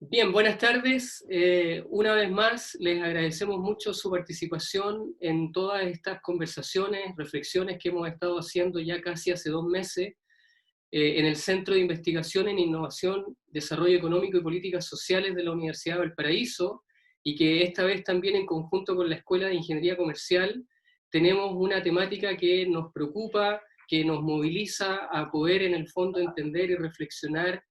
Bien, buenas tardes. Una vez más, les agradecemos mucho su participación en todas estas conversaciones, reflexiones que hemos estado haciendo ya casi hace 2 meses en el Centro de Investigación en Innovación, Desarrollo Económico y Políticas Sociales de la Universidad de Valparaíso, y que esta vez también en conjunto con la Escuela de Ingeniería Comercial tenemos una temática que nos preocupa, que nos moviliza a poder en el fondo entender y reflexionar,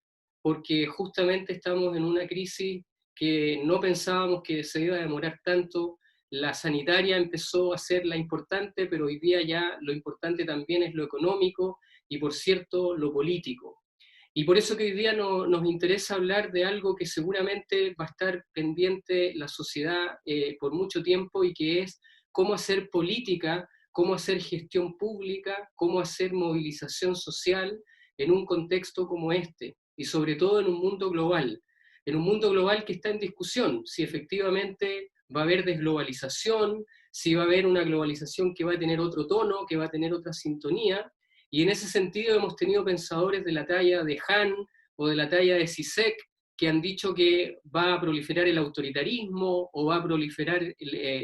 porque justamente estamos en una crisis que no pensábamos que se iba a demorar tanto. La sanitaria empezó a ser la importante, pero hoy día ya lo importante también es lo económico y, por cierto, lo político. Y por eso que hoy día nos interesa hablar de algo que seguramente va a estar pendiente la sociedad por mucho tiempo, y que es cómo hacer política, cómo hacer gestión pública, cómo hacer movilización social en un contexto como este, y sobre todo en un mundo global que está en discusión, si efectivamente va a haber desglobalización, si va a haber una globalización que va a tener otro tono, que va a tener otra sintonía. Y en ese sentido hemos tenido pensadores de la talla de Han o de la talla de Zizek que han dicho que va a proliferar el autoritarismo o va a proliferar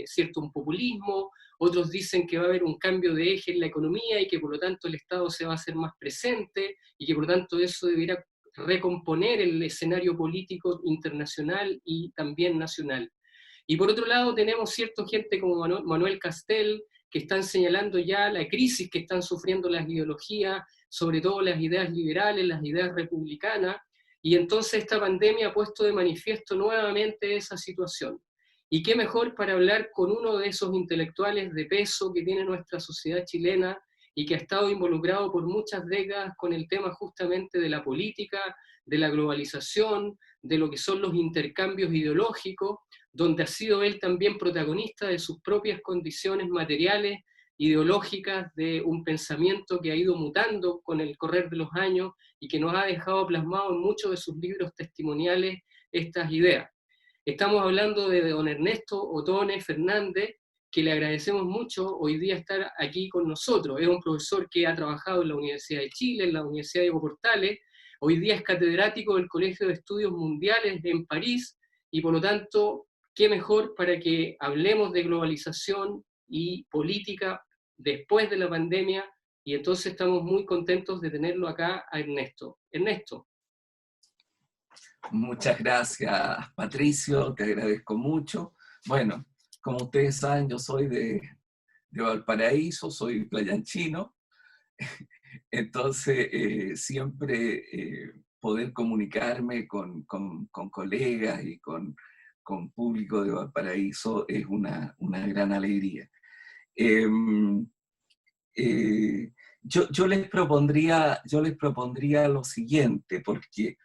cierto un populismo. Otros dicen que va a haber un cambio de eje en la economía y que por lo tanto el Estado se va a hacer más presente y que por lo tanto eso deberá recomponer el escenario político internacional y también nacional. Y por otro lado tenemos cierta gente como Manuel Castel, que están señalando ya la crisis que están sufriendo las ideologías, sobre todo las ideas liberales, las ideas republicanas, y entonces esta pandemia ha puesto de manifiesto nuevamente esa situación. Y qué mejor para hablar con uno de esos intelectuales de peso que tiene nuestra sociedad chilena y que ha estado involucrado por muchas décadas con el tema justamente de la política, de la globalización, de lo que son los intercambios ideológicos, donde ha sido él también protagonista de sus propias condiciones materiales, ideológicas, de un pensamiento que ha ido mutando con el correr de los años y que nos ha dejado plasmado en muchos de sus libros testimoniales estas ideas. Estamos hablando de don Ernesto Otone Fernández, que le agradecemos mucho hoy día estar aquí con nosotros. Es un profesor que ha trabajado en la Universidad de Chile, en la Universidad de Evo Portales, hoy día es catedrático del Colegio de Estudios Mundiales en París, y por lo tanto, qué mejor para que hablemos de globalización y política después de la pandemia, y entonces estamos muy contentos de tenerlo acá a Ernesto. Ernesto. Muchas gracias, Patricio, te agradezco mucho. Bueno, como ustedes saben, yo soy de Valparaíso, soy playanchino, entonces siempre poder comunicarme con colegas y con público de Valparaíso es una gran alegría. Eh, yo les propondría lo siguiente, porque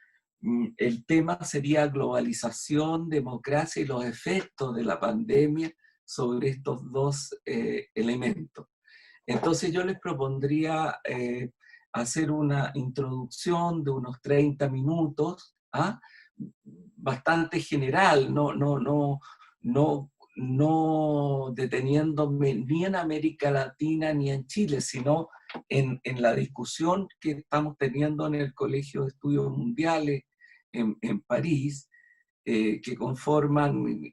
el tema sería globalización, democracia y los efectos de la pandemia sobre estos dos elementos. Entonces yo les propondría hacer una introducción de unos 30 minutos, ¿ah? Bastante general, no deteniéndome ni en América Latina ni en Chile, sino en la discusión que estamos teniendo en el Colegio de Estudios Mundiales en París, que conforman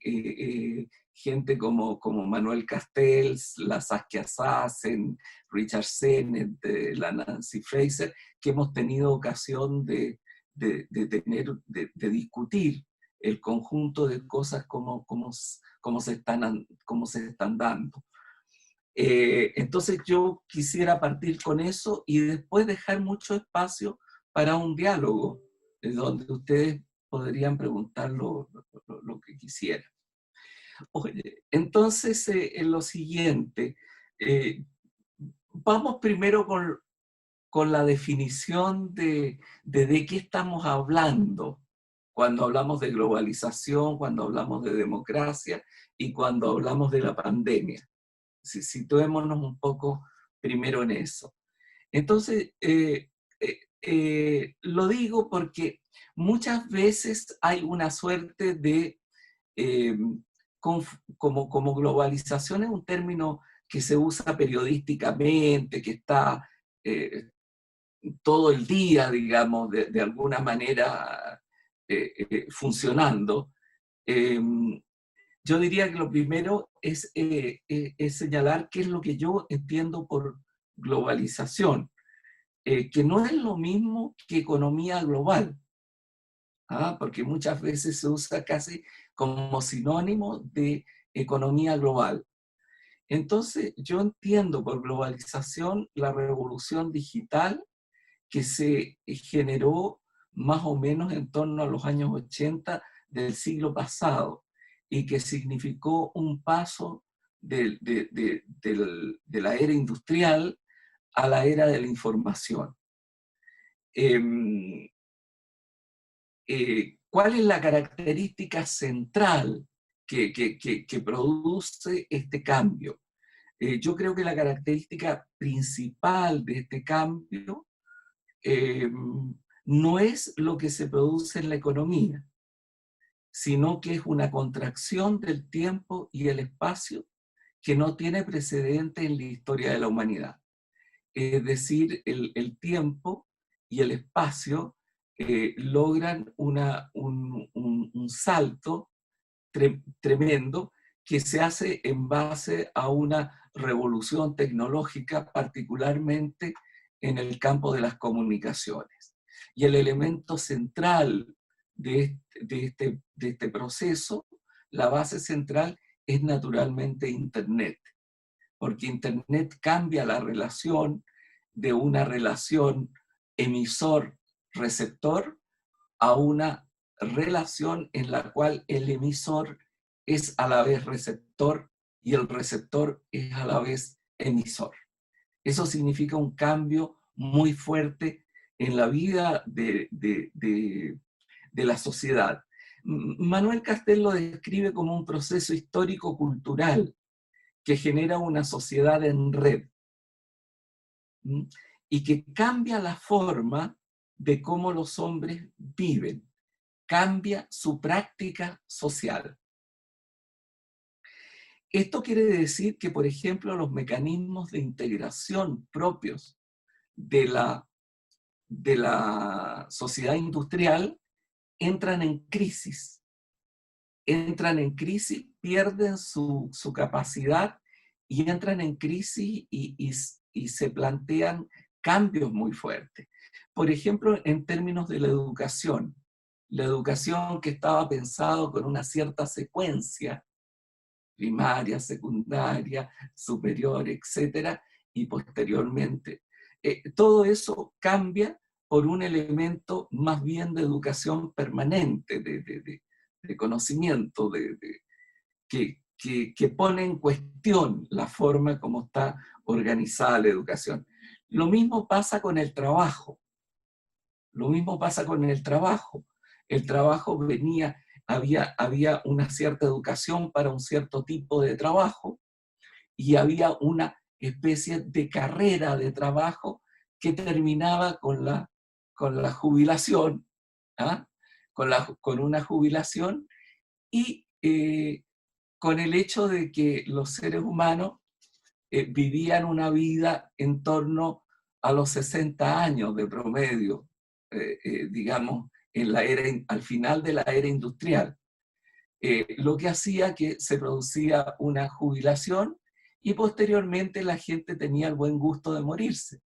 gente como Manuel Castells, la Saskia Sassen, Richard Sennett, la Nancy Fraser, que hemos tenido ocasión de discutir el conjunto de cosas como se están dando. Entonces yo quisiera partir con eso y después dejar mucho espacio para un diálogo, donde ustedes podrían preguntar lo que quisieran. Oye, entonces, en lo siguiente, vamos primero con la definición de qué estamos hablando cuando hablamos de globalización, cuando hablamos de democracia y cuando hablamos de la pandemia. Situémonos un poco primero en eso. Entonces, lo digo porque muchas veces hay una suerte de, como globalización es un término que se usa periodísticamente, que está todo el día, digamos, de alguna manera funcionando. Yo diría que lo primero es señalar qué es lo que yo entiendo por globalización, que no es lo mismo que economía global, porque muchas veces se usa casi como sinónimo de economía global. Entonces, yo entiendo por globalización la revolución digital que se generó más o menos en torno a los años 80 del siglo pasado y que significó un paso de la era industrial a la era de la información. ¿Cuál es la característica central que produce este cambio? Yo creo que la característica principal de este cambio no es lo que se produce en la economía, sino que es una contracción del tiempo y el espacio que no tiene precedente en la historia de la humanidad. Es decir, el tiempo y el espacio logran un salto tremendo que se hace en base a una revolución tecnológica, particularmente en el campo de las comunicaciones. Y el elemento central de este proceso, la base central, es naturalmente Internet, porque Internet cambia la relación de una relación emisor-receptor a una relación en la cual el emisor es a la vez receptor y el receptor es a la vez emisor. Eso significa un cambio muy fuerte en la vida de la sociedad. Manuel Castells lo describe como un proceso histórico-cultural que genera una sociedad en red y que cambia la forma de cómo los hombres viven, cambia su práctica social. Esto quiere decir que, por ejemplo, los mecanismos de integración propios de la sociedad industrial entran en crisis. Pierden su capacidad y entran en crisis y se plantean cambios muy fuertes. Por ejemplo, en términos de la educación que estaba pensado con una cierta secuencia, primaria, secundaria, superior, etcétera, y posteriormente. Todo eso cambia por un elemento más bien de educación permanente, de conocimiento, que pone en cuestión la forma como está organizada la educación. Lo mismo pasa con el trabajo. El trabajo había una cierta educación para un cierto tipo de trabajo y había una especie de carrera de trabajo que terminaba con la jubilación, con una jubilación y con el hecho de que los seres humanos vivían una vida en torno a los 60 años de promedio, digamos, al final de la era industrial. Lo que hacía que se producía una jubilación y posteriormente la gente tenía el buen gusto de morirse.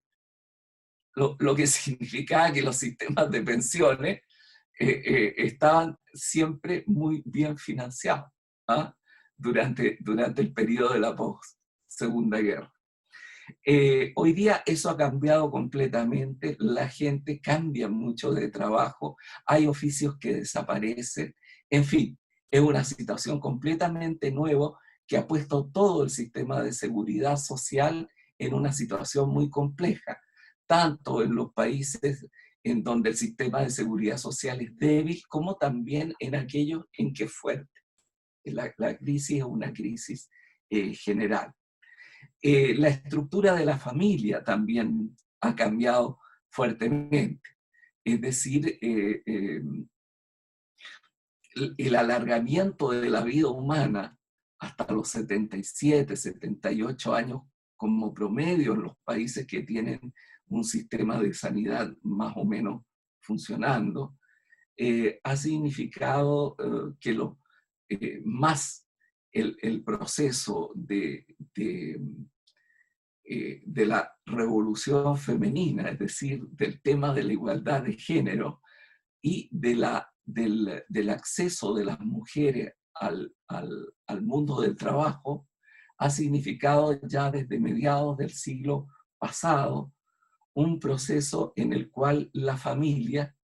Lo que significaba que los sistemas de pensiones estaban siempre muy bien financiados durante el periodo de la post-Segunda Guerra. Hoy día eso ha cambiado completamente, la gente cambia mucho de trabajo, hay oficios que desaparecen, en fin, es una situación completamente nueva que ha puesto todo el sistema de seguridad social en una situación muy compleja, tanto en los países en donde el sistema de seguridad social es débil, como también en aquellos en que es fuerte. La crisis es una crisis general. La estructura de la familia también ha cambiado fuertemente. Es decir, el alargamiento de la vida humana hasta los 77, 78 años como promedio en los países que tienen un sistema de sanidad más o menos funcionando, ha significado que más el proceso de la revolución femenina, es decir, del tema de la igualdad de género y del acceso de las mujeres al mundo del trabajo, ha significado ya desde mediados del siglo pasado un proceso en el cual la familia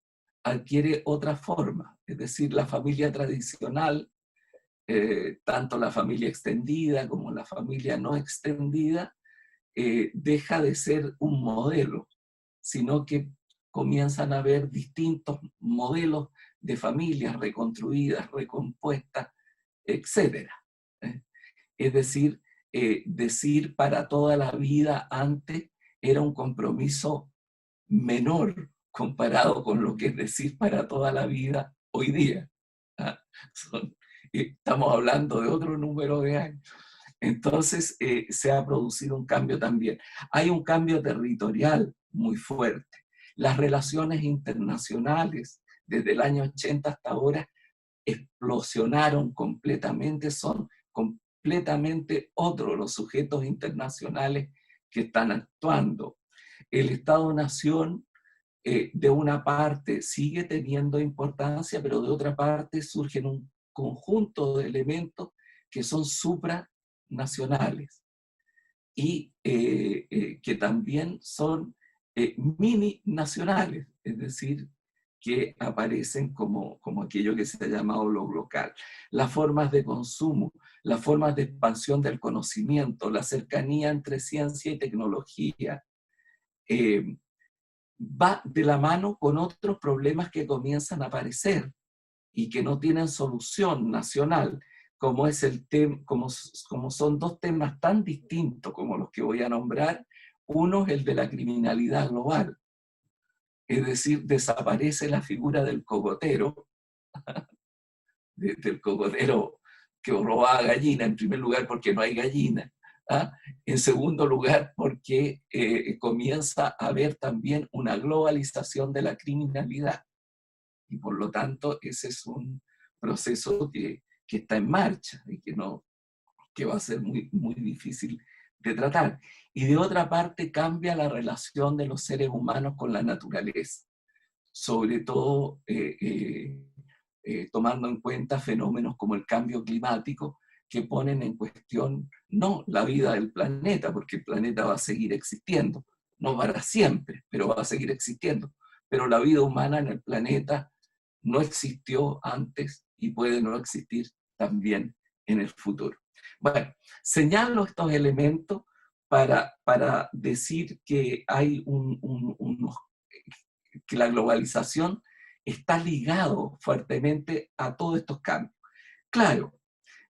adquiere otra forma, es decir, la familia tradicional, tanto la familia extendida como la familia no extendida, deja de ser un modelo, sino que comienzan a haber distintos modelos de familias reconstruidas, recompuestas, etc. Es decir, decir para toda la vida antes era un compromiso menor comparado con lo que es decir para toda la vida hoy día. ¿Ah? Estamos hablando de otro número de años. Entonces se ha producido un cambio también. Hay un cambio territorial muy fuerte. Las relaciones internacionales desde el año 80 hasta ahora explosionaron completamente, son completamente otros los sujetos internacionales que están actuando. El Estado-Nación, de una parte, sigue teniendo importancia, pero de otra parte surgen un conjunto de elementos que son supranacionales y que también son mini nacionales, es decir, que aparecen como aquello que se ha llamado lo local. Las formas de consumo, las formas de expansión del conocimiento, la cercanía entre ciencia y tecnología, va de la mano con otros problemas que comienzan a aparecer y que no tienen solución nacional, como es como son dos temas tan distintos como los que voy a nombrar. Uno es el de la criminalidad global, es decir, desaparece la figura del cogotero, del cogotero que robaba gallina, en primer lugar porque no hay gallina, ¿ah? En segundo lugar porque comienza a haber también una globalización de la criminalidad, y por lo tanto ese es un proceso que está en marcha y que va a ser muy, muy difícil de tratar. Y de otra parte cambia la relación de los seres humanos con la naturaleza, sobre todo tomando en cuenta fenómenos como el cambio climático, que ponen en cuestión no la vida del planeta, porque el planeta va a seguir existiendo, no para siempre, pero va a seguir existiendo. Pero la vida humana en el planeta no existió antes y puede no existir también en el futuro. Bueno, señalo estos elementos para decir que hay que la globalización está ligado fuertemente a todos estos cambios. Claro,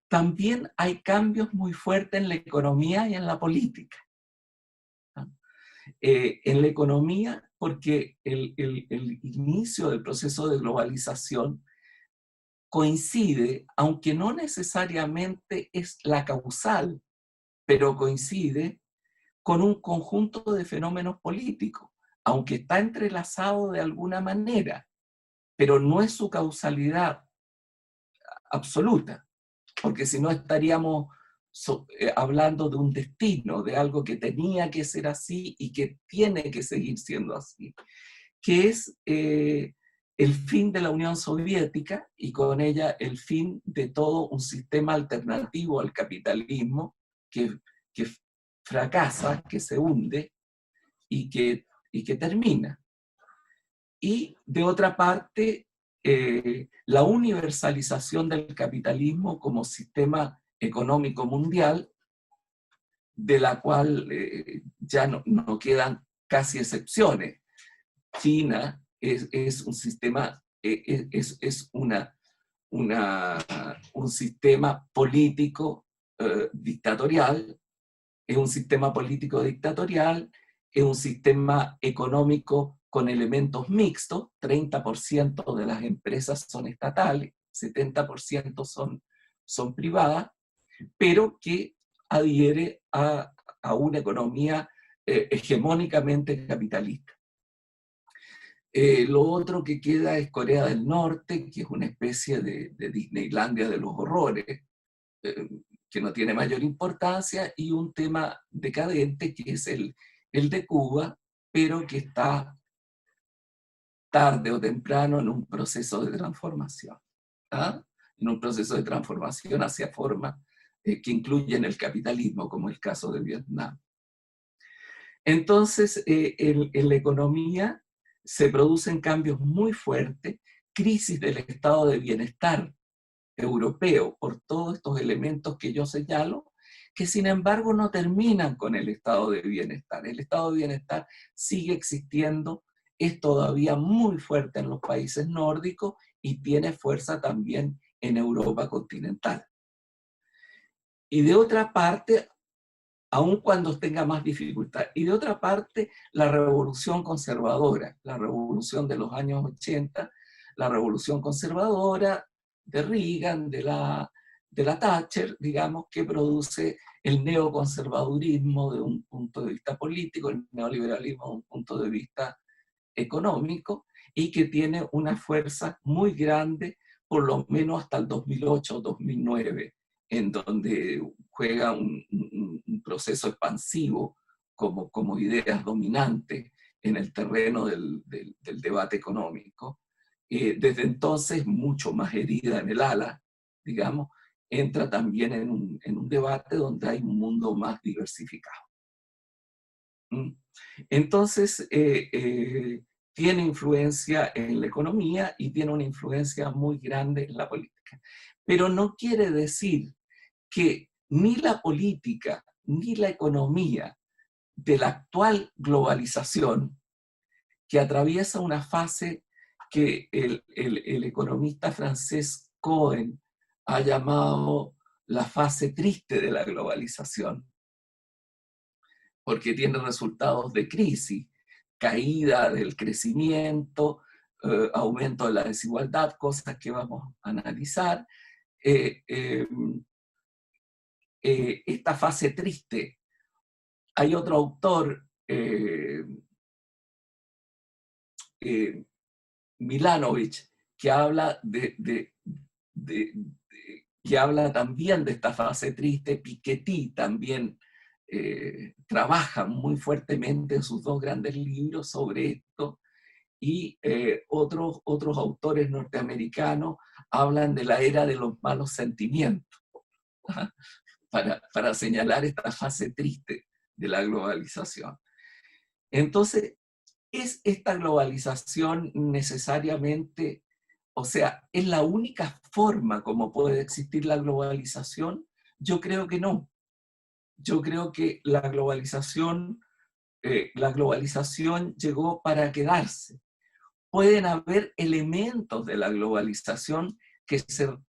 también hay cambios muy fuertes en la economía y en la política. En la economía, porque el inicio del proceso de globalización coincide, aunque no necesariamente es la causal, pero coincide con un conjunto de fenómenos políticos, aunque está entrelazado de alguna manera, pero no es su causalidad absoluta, porque si no estaríamos hablando de un destino, de algo que tenía que ser así y que tiene que seguir siendo así, que es el fin de la Unión Soviética y con ella el fin de todo un sistema alternativo al capitalismo que fracasa, que se hunde y que termina. Y de otra parte, la universalización del capitalismo como sistema económico mundial, de la cual ya no quedan casi excepciones. China es un sistema, es un sistema político dictatorial, es un sistema político dictatorial, es un sistema económico con elementos mixtos, 30% de las empresas son estatales, 70% son privadas, pero que adhiere a una economía hegemónicamente capitalista. Lo otro que queda es Corea del Norte, que es una especie de Disneylandia de los horrores, que no tiene mayor importancia, y un tema decadente que es el de Cuba, pero que está tarde o temprano en un proceso de transformación. ¿Ah? En un proceso de transformación hacia formas que incluyen el capitalismo, como el caso de Vietnam. Entonces, en la economía se producen cambios muy fuertes, crisis del estado de bienestar europeo por todos estos elementos que yo señalo, que sin embargo no terminan con el estado de bienestar. El estado de bienestar sigue existiendo, es todavía muy fuerte en los países nórdicos y tiene fuerza también en Europa continental. Y de otra parte, aun cuando tenga más dificultad. Y de otra parte, la revolución conservadora, la revolución de los años 80, la revolución conservadora de Reagan, de la Thatcher, digamos, que produce el neoconservadurismo de un punto de vista político, el neoliberalismo de un punto de vista económico, y que tiene una fuerza muy grande, por lo menos hasta el 2008 o 2009, en donde juega un proceso expansivo como ideas dominantes en el terreno del debate económico. Desde entonces, mucho más herida en el ala, digamos, entra también en un debate donde hay un mundo más diversificado. Entonces, tiene influencia en la economía y tiene una influencia muy grande en la política. Pero no quiere decir que ni la política ni la economía de la actual globalización, que atraviesa una fase que el economista francés Cohen ha llamado la fase triste de la globalización, porque tiene resultados de crisis, caída del crecimiento, aumento de la desigualdad, cosas que vamos a analizar. Esta fase triste, hay otro autor, Milanovic, que habla que habla también de esta fase triste. Piketty también trabaja muy fuertemente en sus dos grandes libros sobre esto, y otros autores norteamericanos hablan de la era de los malos sentimientos, para señalar esta fase triste de la globalización. Entonces, ¿es esta globalización necesariamente, o sea, es la única forma como puede existir la globalización? Yo creo que no. Yo creo que la globalización llegó para quedarse. Pueden haber elementos de la globalización que sean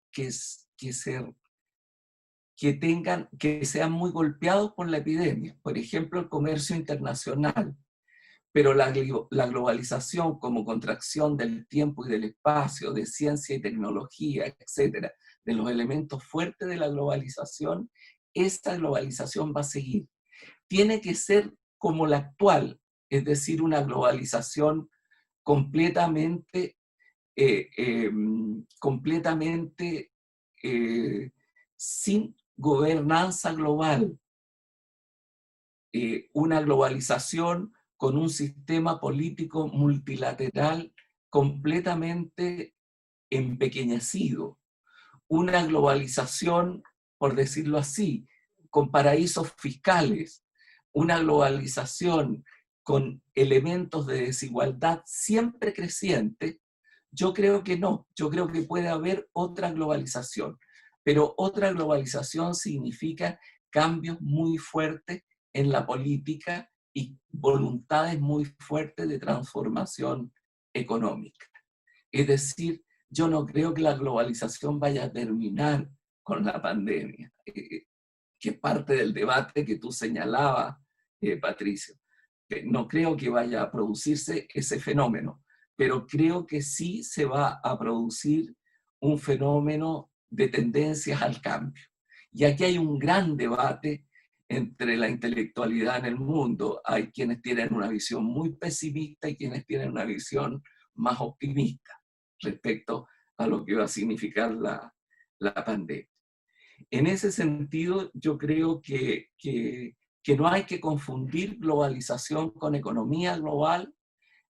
muy golpeados por la epidemia. Por ejemplo, el comercio internacional. Pero la globalización como contracción del tiempo y del espacio, de ciencia y tecnología, etcétera, de los elementos fuertes de la globalización, esta globalización va a seguir. Tiene que ser como la actual, es decir, una globalización completamente, sin gobernanza global, una globalización con un sistema político multilateral completamente empequeñecido, una globalización, por decirlo así, con paraísos fiscales, una globalización con elementos de desigualdad siempre creciente. Yo creo que no, yo creo que puede haber otra globalización, pero otra globalización significa cambios muy fuertes en la política y voluntades muy fuertes de transformación económica. Es decir, yo no creo que la globalización vaya a terminar con la pandemia, que es parte del debate que tú señalabas, Patricio. No creo que vaya a producirse ese fenómeno, pero creo que sí se va a producir un fenómeno de tendencias al cambio. Y aquí hay un gran debate entre la intelectualidad en el mundo. Hay quienes tienen una visión muy pesimista y quienes tienen una visión más optimista respecto a lo que va a significar la pandemia. En ese sentido, yo creo que no hay que confundir globalización con economía global,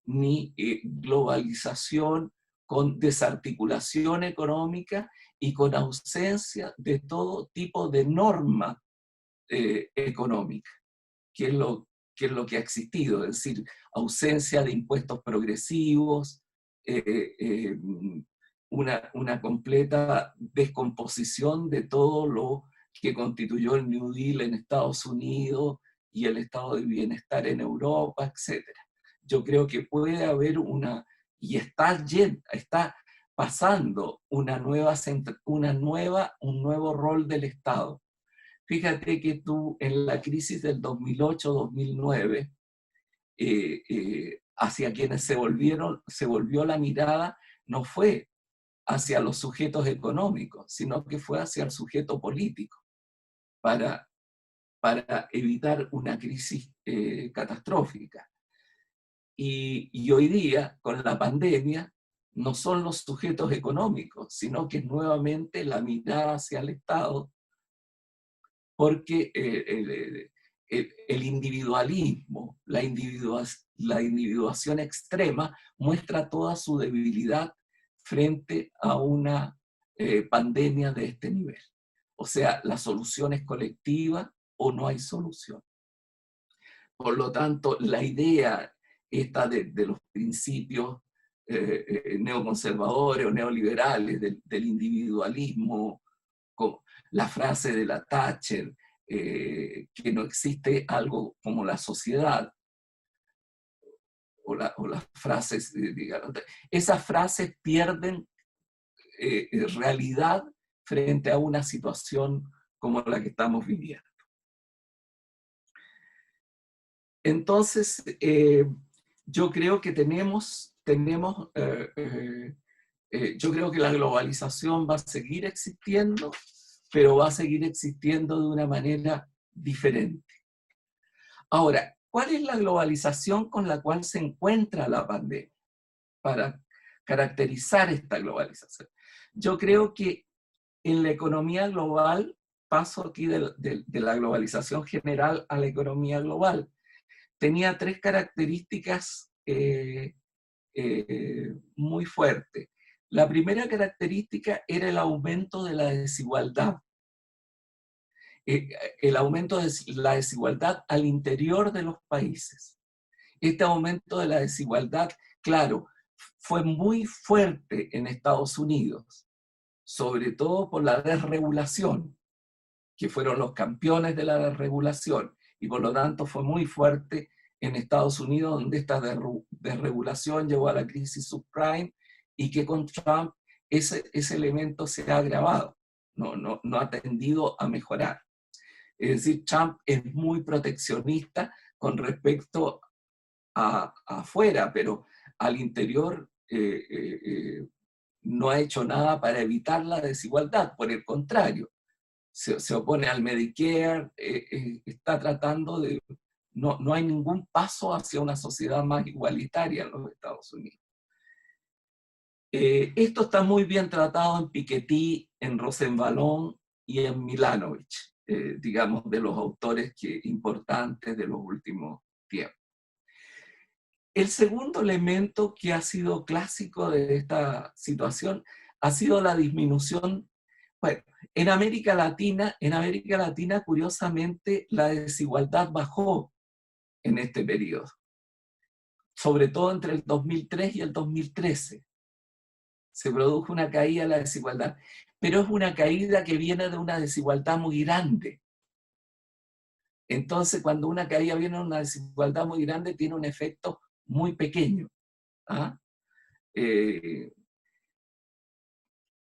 ni globalización con desarticulación económica y con ausencia de todo tipo de norma económica, que es lo que ha existido, es decir, ausencia de impuestos progresivos, una completa descomposición de todo lo que constituyó el New Deal en Estados Unidos y el estado de bienestar en Europa, etc. Yo creo que puede haber y está pasando un nuevo rol del Estado. Fíjate que tú en la crisis del 2008-2009, hacia quienes se volvió la mirada, no fue hacia los sujetos económicos, sino que fue hacia el sujeto político, para evitar una crisis catastrófica. Y hoy día, con la pandemia, no son los sujetos económicos, sino que es nuevamente la mirada hacia el Estado, porque el individualismo, la individuación extrema, muestra toda su debilidad frente a una pandemia de este nivel. O sea, la solución es colectiva o no hay solución. Por lo tanto, la idea esta de los principios neoconservadores o neoliberales del individualismo, la frase de la Thatcher, que no existe algo como la sociedad, o las frases, digamos, esas frases pierden realidad frente a una situación como la que estamos viviendo. Entonces, yo creo que yo creo que la globalización va a seguir existiendo, pero va a seguir existiendo de una manera diferente. Ahora, ¿cuál es la globalización con la cual se encuentra la pandemia? Para caracterizar esta globalización. Yo creo que en la economía global, paso aquí de la globalización general a la economía global, tenía tres características muy fuertes. La primera característica era el aumento de la desigualdad. El aumento de la desigualdad al interior de los países. Este aumento de la desigualdad, claro, fue muy fuerte en Estados Unidos, sobre todo por la desregulación, que fueron los campeones de la desregulación, y por lo tanto fue muy fuerte en Estados Unidos, donde esta desregulación llevó a la crisis subprime, y que con Trump ese elemento se ha agravado, no ha tendido a mejorar. Es decir, Trump es muy proteccionista con respecto a afuera, pero al interior no ha hecho nada para evitar la desigualdad, por el contrario, se opone al Medicare, está tratando de... No hay ningún paso hacia una sociedad más igualitaria en los Estados Unidos. Esto está muy bien tratado en Piketty, en Rosenballon y en Milanovic, digamos, de los autores importantes de los últimos tiempos. El segundo elemento que ha sido clásico de esta situación ha sido la disminución. Bueno, en América Latina, curiosamente, la desigualdad bajó en este periodo, sobre todo entre el 2003 y el 2013. Se produjo una caída de la desigualdad, pero es una caída que viene de una desigualdad muy grande. Entonces, cuando una caída viene de una desigualdad muy grande, tiene un efecto muy pequeño. ¿Ah?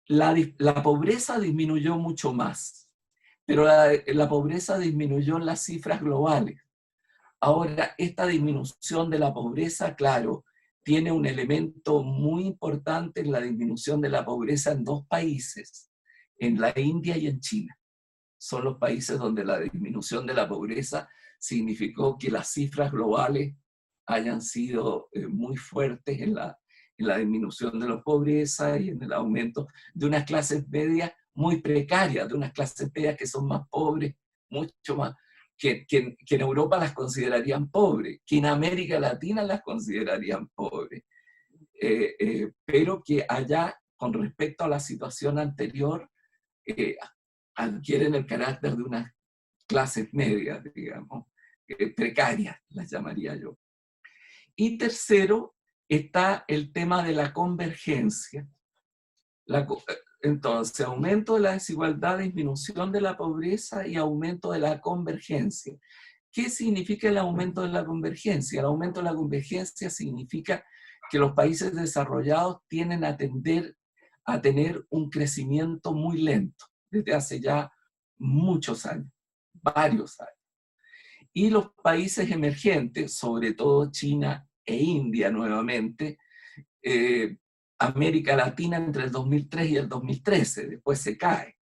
La pobreza disminuyó mucho más, pero la pobreza disminuyó en las cifras globales. Ahora, esta disminución de la pobreza, claro, tiene un elemento muy importante en la disminución de la pobreza en dos países, en la India y en China. Son los países donde la disminución de la pobreza significó que las cifras globales hayan sido muy fuertes en la disminución de la pobreza y en el aumento de unas clases medias muy precarias, de unas clases medias que son más pobres, mucho más, que en Europa las considerarían pobres, que en América Latina las considerarían pobres, pero que allá, con respecto a la situación anterior, adquieren el carácter de unas clases medias, digamos, precarias, las llamaría yo. Y tercero, está el tema de la convergencia. Entonces, aumento de la desigualdad, disminución de la pobreza y aumento de la convergencia. ¿Qué significa el aumento de la convergencia? El aumento de la convergencia significa que los países desarrollados tienden a tender a tener un crecimiento muy lento desde hace ya muchos años, varios años. Y los países emergentes, sobre todo China e India nuevamente, América Latina entre el 2003 y el 2013, después se cae.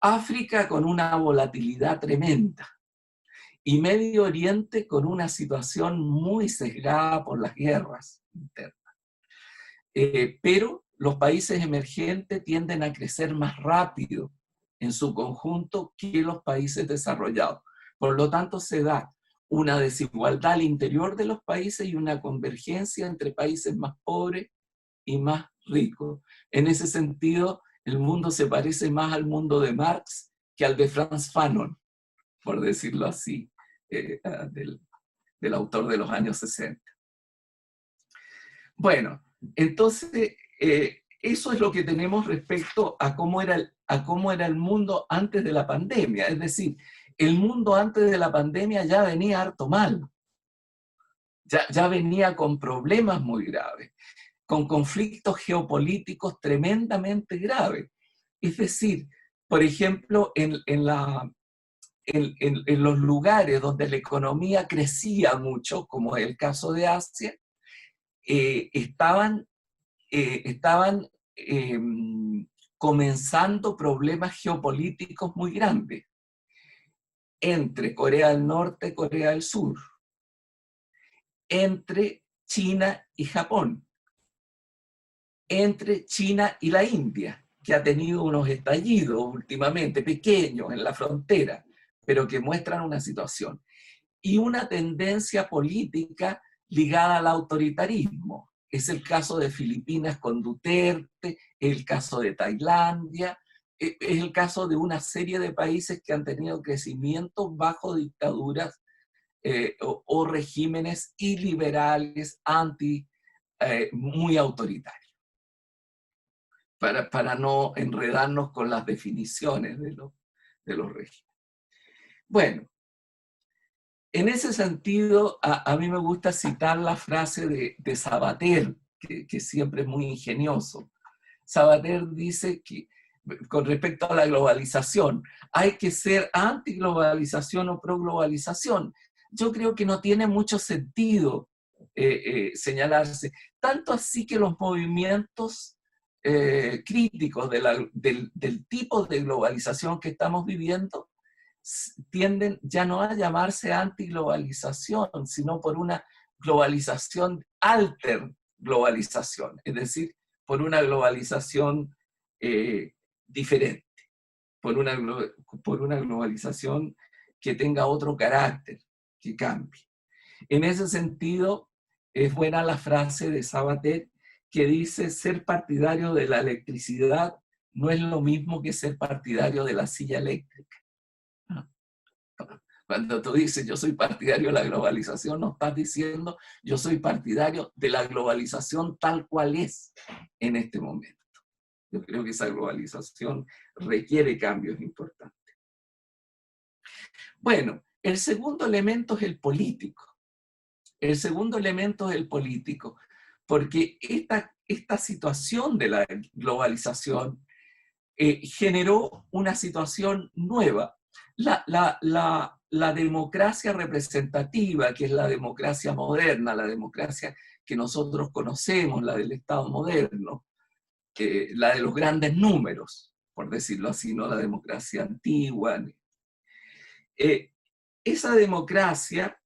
África con una volatilidad tremenda. Y Medio Oriente con una situación muy sesgada por las guerras internas. Pero los países emergentes tienden a crecer más rápido en su conjunto que los países desarrollados. Por lo tanto, se da una desigualdad al interior de los países y una convergencia entre países más pobres y más ricos. En ese sentido, el mundo se parece más al mundo de Marx que al de Frantz Fanon, por decirlo así, del autor de los años 60. Bueno, entonces, eso es lo que tenemos respecto a cómo era el mundo antes de la pandemia. Es decir, el mundo antes de la pandemia ya venía harto mal. Ya venía con problemas muy graves, con conflictos geopolíticos tremendamente graves. Es decir, por ejemplo, en los lugares donde la economía crecía mucho, como es el caso de Asia, estaban comenzando problemas geopolíticos muy grandes entre Corea del Norte y Corea del Sur, entre China y Japón, entre China y la India, que ha tenido unos estallidos últimamente, pequeños en la frontera, pero que muestran una situación. Y una tendencia política ligada al autoritarismo. Es el caso de Filipinas con Duterte, el caso de Tailandia, es el caso de una serie de países que han tenido crecimiento bajo dictaduras o regímenes iliberales, muy autoritarios. Para no enredarnos con las definiciones de los regímenes. Bueno, en ese sentido, a mí me gusta citar la frase de Sabater, que siempre es muy ingenioso. Sabater dice que, con respecto a la globalización, hay que ser antiglobalización o proglobalización. Yo creo que no tiene mucho sentido señalarse, tanto así que los movimientos críticos del tipo de globalización que estamos viviendo tienden ya no a llamarse antiglobalización, sino por una globalización globalización, es decir, por una globalización diferente, por una globalización que tenga otro carácter, que cambie. En ese sentido, es buena la frase de Sabater que dice: ser partidario de la electricidad no es lo mismo que ser partidario de la silla eléctrica. Cuando tú dices yo soy partidario de la globalización, no estás diciendo yo soy partidario de la globalización tal cual es en este momento. Yo creo que esa globalización requiere cambios importantes. Bueno, el segundo elemento es el político. El segundo elemento es el político, porque esta situación de la globalización generó una situación nueva. La democracia representativa, que es la democracia moderna, la democracia que nosotros conocemos, la del Estado moderno, la de los grandes números, por decirlo así, no la democracia antigua. Esa democracia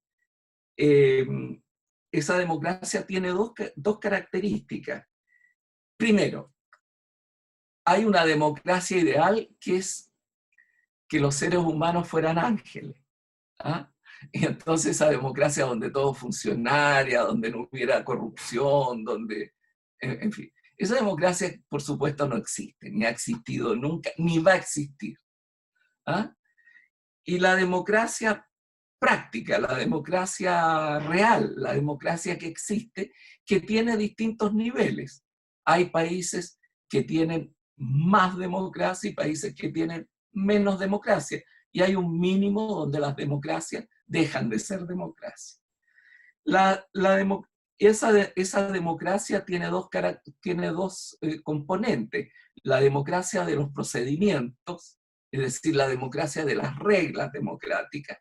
esa democracia tiene dos características. Primero, hay una democracia ideal que es que los seres humanos fueran ángeles. ¿Ah? Y entonces esa democracia donde todo funcionara, donde no hubiera corrupción, donde, en fin. Esa democracia, por supuesto, no existe, ni ha existido nunca, ni va a existir. ¿Ah? Y la democracia práctica, la democracia real, la democracia que existe, que tiene distintos niveles. Hay países que tienen más democracia y países que tienen menos democracia. Y hay un mínimo donde las democracias dejan de ser democracia. Esa democracia tiene dos componentes. La democracia de los procedimientos, es decir, la democracia de las reglas democráticas.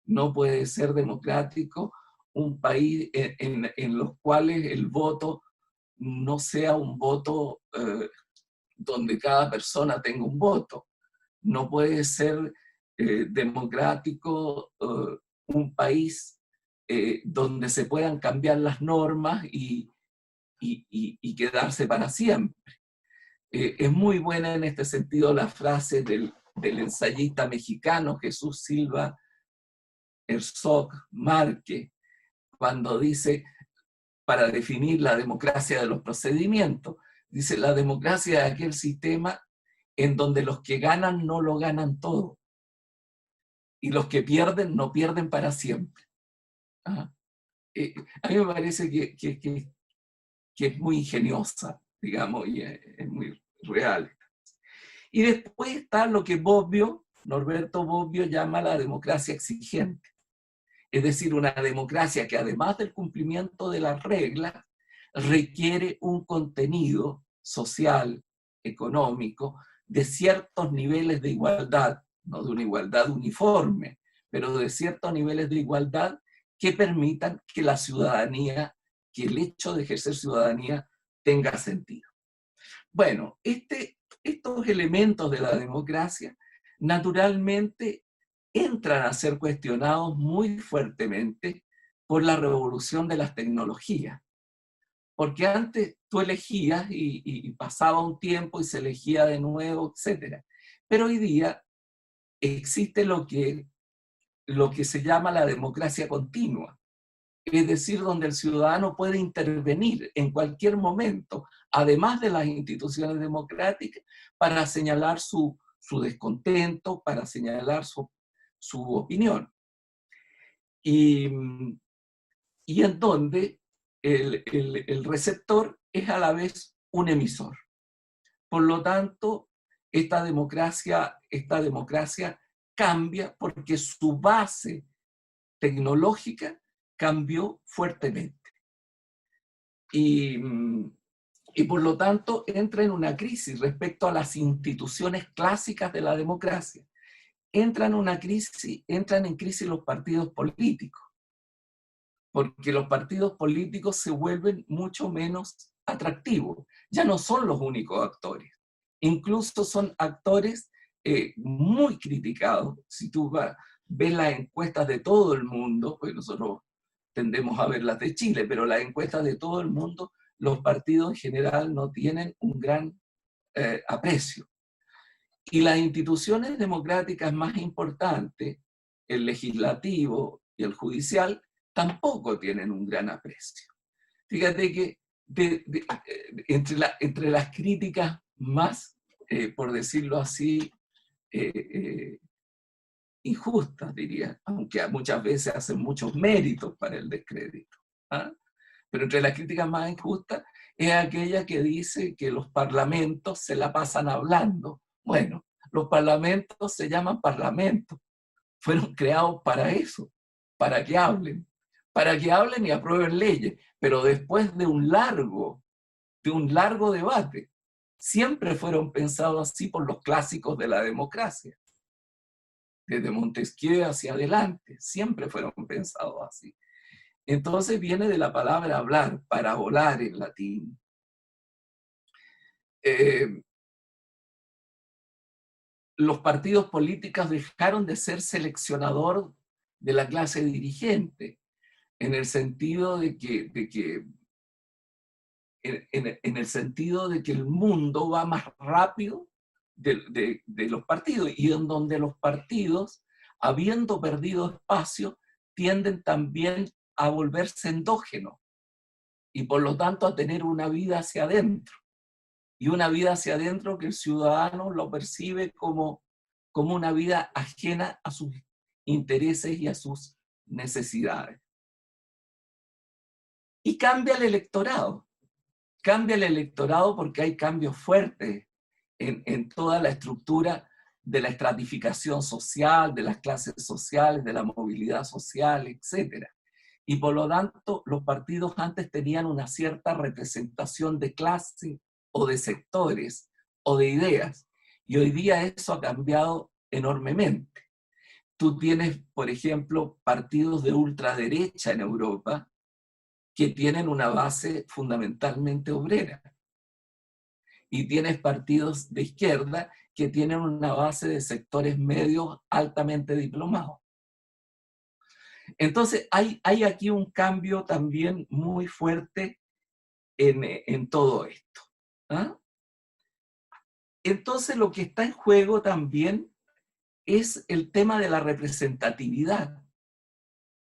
No puede ser democrático un país en los cuales el voto no sea un voto donde cada persona tenga un voto. No puede ser democrático un país donde se puedan cambiar las normas y quedarse para siempre. Es muy buena en este sentido la frase del ensayista mexicano Jesús Silva Herzog Márquez, cuando dice, para definir la democracia de los procedimientos, dice, la democracia es aquel sistema en donde los que ganan no lo ganan todo, y los que pierden no pierden para siempre. ¿Ah? A mí me parece que es muy ingeniosa, digamos, y es muy real. Y después está lo que Norberto Bobbio llama la democracia exigente. Es decir, una democracia que además del cumplimiento de las reglas, requiere un contenido social, económico, de ciertos niveles de igualdad, no de una igualdad uniforme, pero de ciertos niveles de igualdad que permitan que la ciudadanía, que el hecho de ejercer ciudadanía tenga sentido. Bueno, estos elementos de la democracia naturalmente entran a ser cuestionados muy fuertemente por la revolución de las tecnologías. Porque antes tú elegías y pasaba un tiempo y se elegía de nuevo, etc. Pero hoy día existe lo que se llama la democracia continua. Es decir, donde el ciudadano puede intervenir en cualquier momento, además de las instituciones democráticas, para señalar su descontento, para señalar su opinión. Y en donde el receptor es a la vez un emisor. Por lo tanto, esta democracia cambia porque su base tecnológica cambió fuertemente. Y por lo tanto entra en una crisis respecto a las instituciones clásicas de la democracia. Entran en crisis los partidos políticos, porque los partidos políticos se vuelven mucho menos atractivos. Ya no son los únicos actores. Incluso son actores muy criticados. Si tú ves las encuestas de todo el mundo, pues nosotros tendemos a ver las de Chile, pero las encuestas de todo el mundo, los partidos en general no tienen un gran aprecio. Y las instituciones democráticas más importantes, el legislativo y el judicial, tampoco tienen un gran aprecio. Fíjate que entre las críticas más, por decirlo así, injustas, diría, aunque muchas veces hacen muchos méritos para el descrédito. ¿Ah? Pero entre las críticas más injustas es aquella que dice que los parlamentos se la pasan hablando. Bueno, los parlamentos se llaman parlamentos. Fueron creados para eso, para que hablen y aprueben leyes, pero después de un largo debate. Siempre fueron pensados así por los clásicos de la democracia. Desde Montesquieu hacia adelante, siempre fueron pensados así. Entonces viene de la palabra hablar, para volar en latín. Los partidos políticos dejaron de ser seleccionador de la clase dirigente. en el sentido de que, en el sentido de que el mundo va más rápido de los partidos, y en donde los partidos, habiendo perdido espacio, tienden también a volverse endógenos y por lo tanto a tener una vida hacia adentro. Y una vida hacia adentro que el ciudadano lo percibe como una vida ajena a sus intereses y a sus necesidades. Y cambia el electorado. Cambia el electorado porque hay cambios fuertes en toda la estructura de la estratificación social, de las clases sociales, de la movilidad social, etc. Y por lo tanto, los partidos antes tenían una cierta representación de clase o de sectores o de ideas. Y hoy día eso ha cambiado enormemente. Tú tienes, por ejemplo, partidos de ultraderecha en Europa que tienen una base fundamentalmente obrera. Y tienes partidos de izquierda que tienen una base de sectores medios altamente diplomados. Entonces, hay aquí un cambio también muy fuerte en todo esto. ¿Ah? Entonces, lo que está en juego también es el tema de la representatividad.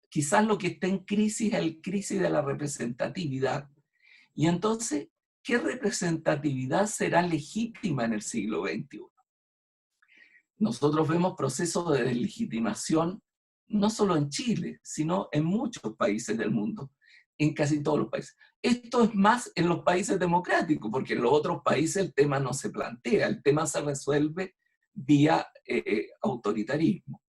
Quizás lo que está en crisis es el crisis de la representatividad. Y entonces, ¿qué representatividad será legítima en el siglo XXI? Nosotros vemos procesos de deslegitimación no solo en Chile, sino en muchos países del mundo, en casi todos los países. Esto es más en los países democráticos, porque en los otros países el tema no se plantea, el tema se resuelve vía autoritarismo.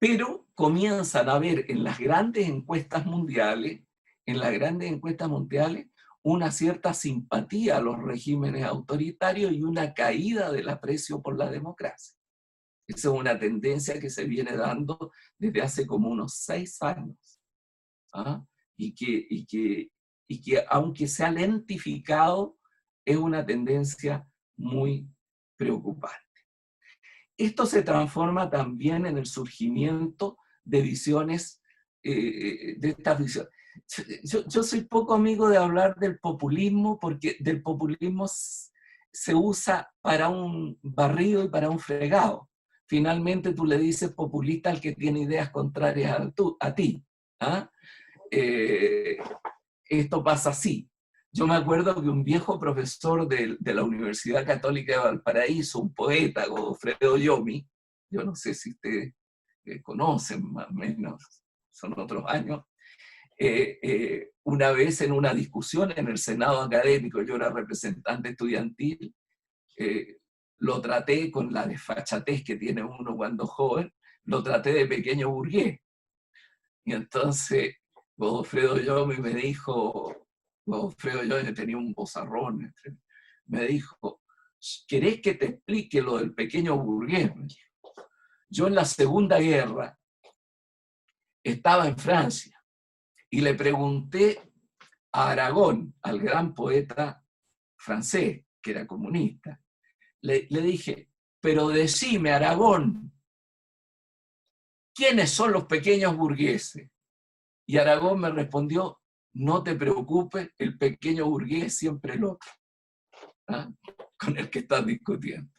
Pero comienzan a haber en las grandes encuestas mundiales, una cierta simpatía a los regímenes autoritarios y una caída del aprecio por la democracia. Esa es una tendencia que se viene dando desde hace como unos 6 años. ¿Ah? Y que aunque se ha lentificado, es una tendencia muy preocupante. Esto se transforma también en el surgimiento de visiones, de estas visiones. Yo soy poco amigo de hablar del populismo, porque del populismo se usa para un barrido y para un fregado. Finalmente tú le dices populista al que tiene ideas contrarias a ti. ¿Ah? Esto pasa así. Yo me acuerdo que un viejo profesor de la Universidad Católica de Valparaíso, un poeta, Godofredo Yomi, yo no sé si ustedes conocen, más o menos, son otros años, una vez en una discusión en el Senado académico, yo era representante estudiantil, lo traté con la desfachatez que tiene uno cuando joven, lo traté de pequeño burgués. Y entonces Godofredo Yomi me dijo, Godofredo Yomi tenía un vozarrón, me dijo, ¿querés que te explique lo del pequeño burgués? Yo en la Segunda Guerra estaba en Francia y le pregunté a Aragón, al gran poeta francés, que era comunista, le dije, pero decime, Aragón, ¿quiénes son los pequeños burgueses? Y Aragón me respondió, no te preocupes, el pequeño burgués es siempre el otro, ¿ah? Con el que estás discutiendo.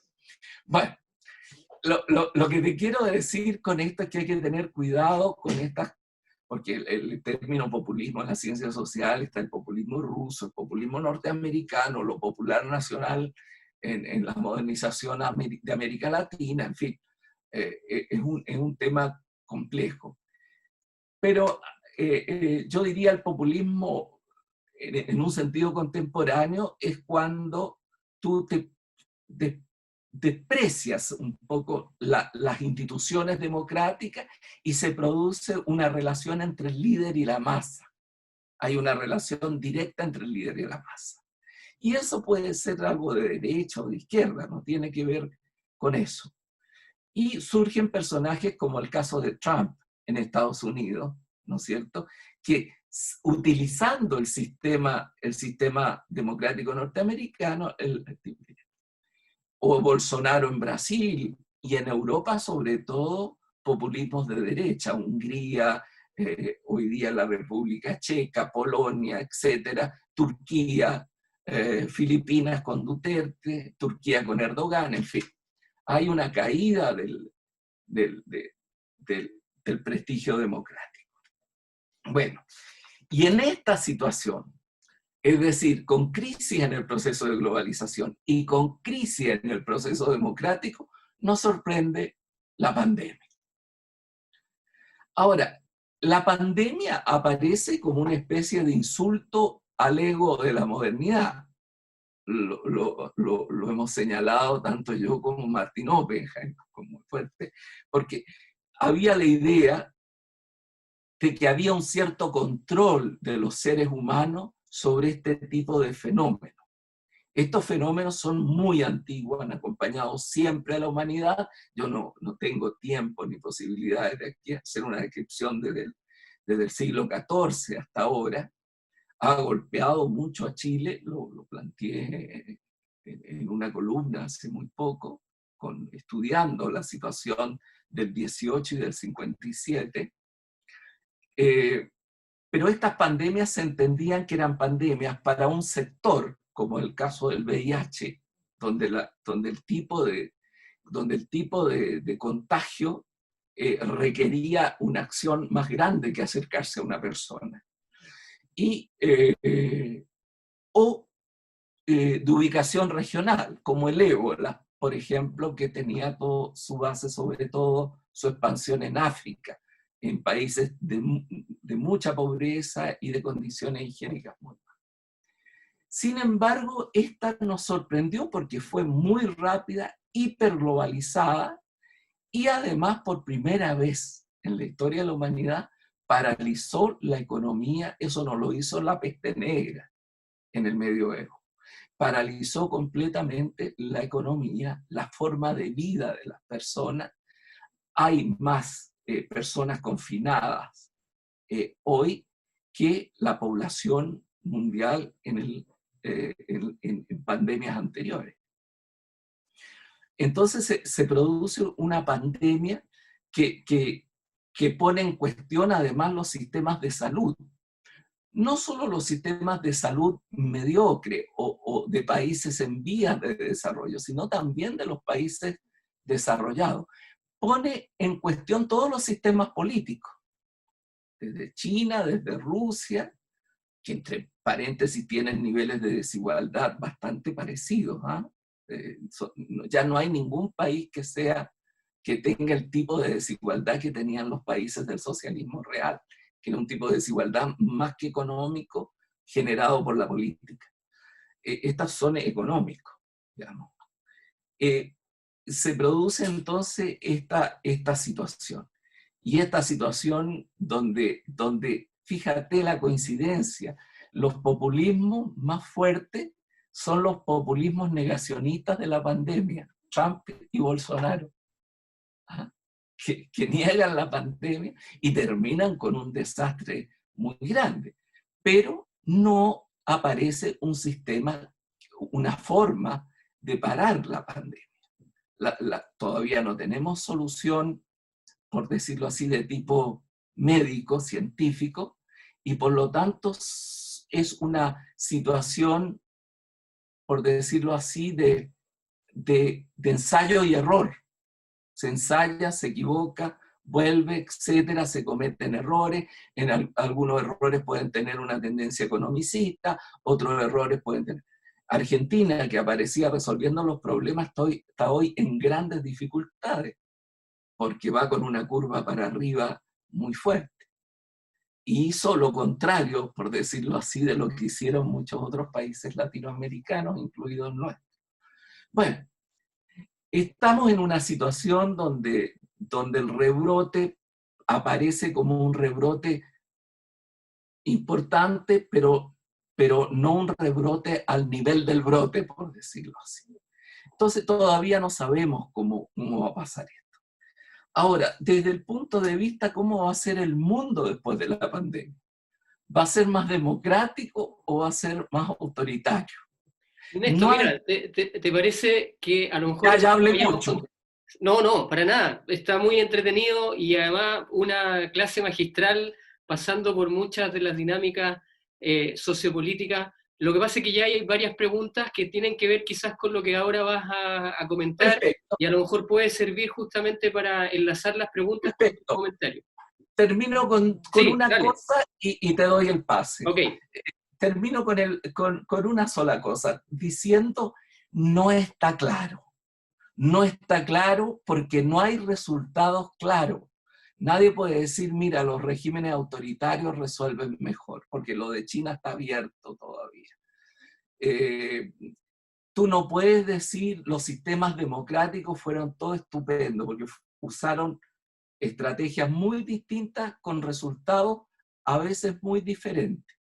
Bueno, lo que te quiero decir con esto es que hay que tener cuidado con estas, porque el término populismo en las ciencias sociales está el populismo ruso, el populismo norteamericano, lo popular nacional en la modernización de América Latina, en fin, es un tema complejo. Pero yo diría el populismo en un sentido contemporáneo es cuando tú te desprecias un poco las instituciones democráticas y se produce una relación entre el líder y la masa. Hay una relación directa entre el líder y la masa. Y eso puede ser algo de derecha o de izquierda, no tiene que ver con eso. Y surgen personajes como el caso de Trump en Estados Unidos, ¿no es cierto?, que utilizando el sistema democrático norteamericano, o Bolsonaro en Brasil, y en Europa sobre todo populismos de derecha, Hungría, hoy día la República Checa, Polonia, etcétera, Turquía, Filipinas con Duterte, Turquía con Erdogan, en fin. Hay una caída del prestigio democrático. Bueno, y en esta situación, es decir, con crisis en el proceso de globalización y con crisis en el proceso democrático, nos sorprende la pandemia. Ahora, la pandemia aparece como una especie de insulto al ego de la modernidad. Lo hemos señalado tanto yo como Martin Oppenheim, como fuerte, porque había la idea de que había un cierto control de los seres humanos sobre este tipo de fenómenos. Estos fenómenos son muy antiguos, han acompañado siempre a la humanidad. Yo no tengo tiempo ni posibilidades de aquí hacer una descripción desde el siglo XIV hasta ahora. Ha golpeado mucho a Chile, lo planteé en una columna hace muy poco, estudiando la situación del 18 y del 57. Pero estas pandemias se entendían que eran pandemias para un sector, como el caso del VIH, donde el tipo de contagio requería una acción más grande que acercarse a una persona. O de ubicación regional, como el ébola, por ejemplo, que tenía su base, sobre todo, su expansión en África, en países de mucha pobreza y de condiciones higiénicas muy malas. Sin embargo, esta nos sorprendió porque fue muy rápida, hiperglobalizada, y además por primera vez en la historia de la humanidad paralizó la economía. Eso no lo hizo la peste negra en el medioevo. Paralizó completamente la economía, la forma de vida de las personas. Hay más personas confinadas hoy que la población mundial en pandemias anteriores. Entonces se produce una pandemia que pone en cuestión además los sistemas de salud. No solo los sistemas de salud mediocre o de países en vías de desarrollo, sino también de los países desarrollados. Pone en cuestión todos los sistemas políticos, desde China, desde Rusia, que entre paréntesis tienen niveles de desigualdad bastante parecidos. Ya no hay ningún país que tenga el tipo de desigualdad que tenían los países del socialismo real, que era un tipo de desigualdad más que económico generado por la política. Estas son económicos, digamos. Se produce entonces esta situación. Y esta situación donde, fíjate la coincidencia, los populismos más fuertes son los populismos negacionistas de la pandemia, Trump y Bolsonaro, que niegan la pandemia y terminan con un desastre muy grande. Pero no aparece un sistema, una forma de parar la pandemia. Todavía no tenemos solución, por decirlo así, de tipo médico, científico, y por lo tanto es una situación, por decirlo así, de ensayo y error. Se ensaya, se equivoca, vuelve, etcétera, se cometen errores. Algunos errores pueden tener una tendencia economicista, otros errores pueden tener... Argentina, que aparecía resolviendo los problemas, está hoy en grandes dificultades, porque va con una curva para arriba muy fuerte. Y hizo lo contrario, por decirlo así, de lo que hicieron muchos otros países latinoamericanos, incluidos el nuestro. Bueno, estamos en una situación donde el rebrote aparece como un rebrote importante, pero no un rebrote al nivel del brote, por decirlo así. Entonces todavía no sabemos cómo va a pasar esto. Ahora, desde el punto de vista cómo va a ser el mundo después de la pandemia, ¿va a ser más democrático o va a ser más autoritario? Néstor, mira, ¿te parece que a lo mejor... Ya hablé mucho. No, no, para nada. Está muy entretenido y además una clase magistral pasando por muchas de las dinámicas sociopolíticas. Lo que pasa es que ya hay varias preguntas que tienen que ver quizás con lo que ahora vas a comentar Perfecto, y a lo mejor puede servir justamente para enlazar las preguntas con tus perfecto. comentarios. Termino con Sí, una dale. cosa y te doy el pase. Ok, Termino con una sola cosa, diciendo, no está claro. No está claro porque no hay resultados claros. Nadie puede decir, mira, los regímenes autoritarios resuelven mejor, porque lo de China está abierto todavía. Eh, Tú no puedes decir, los sistemas democráticos fueron todo estupendo, porque usaron estrategias muy distintas con resultados a veces muy diferentes,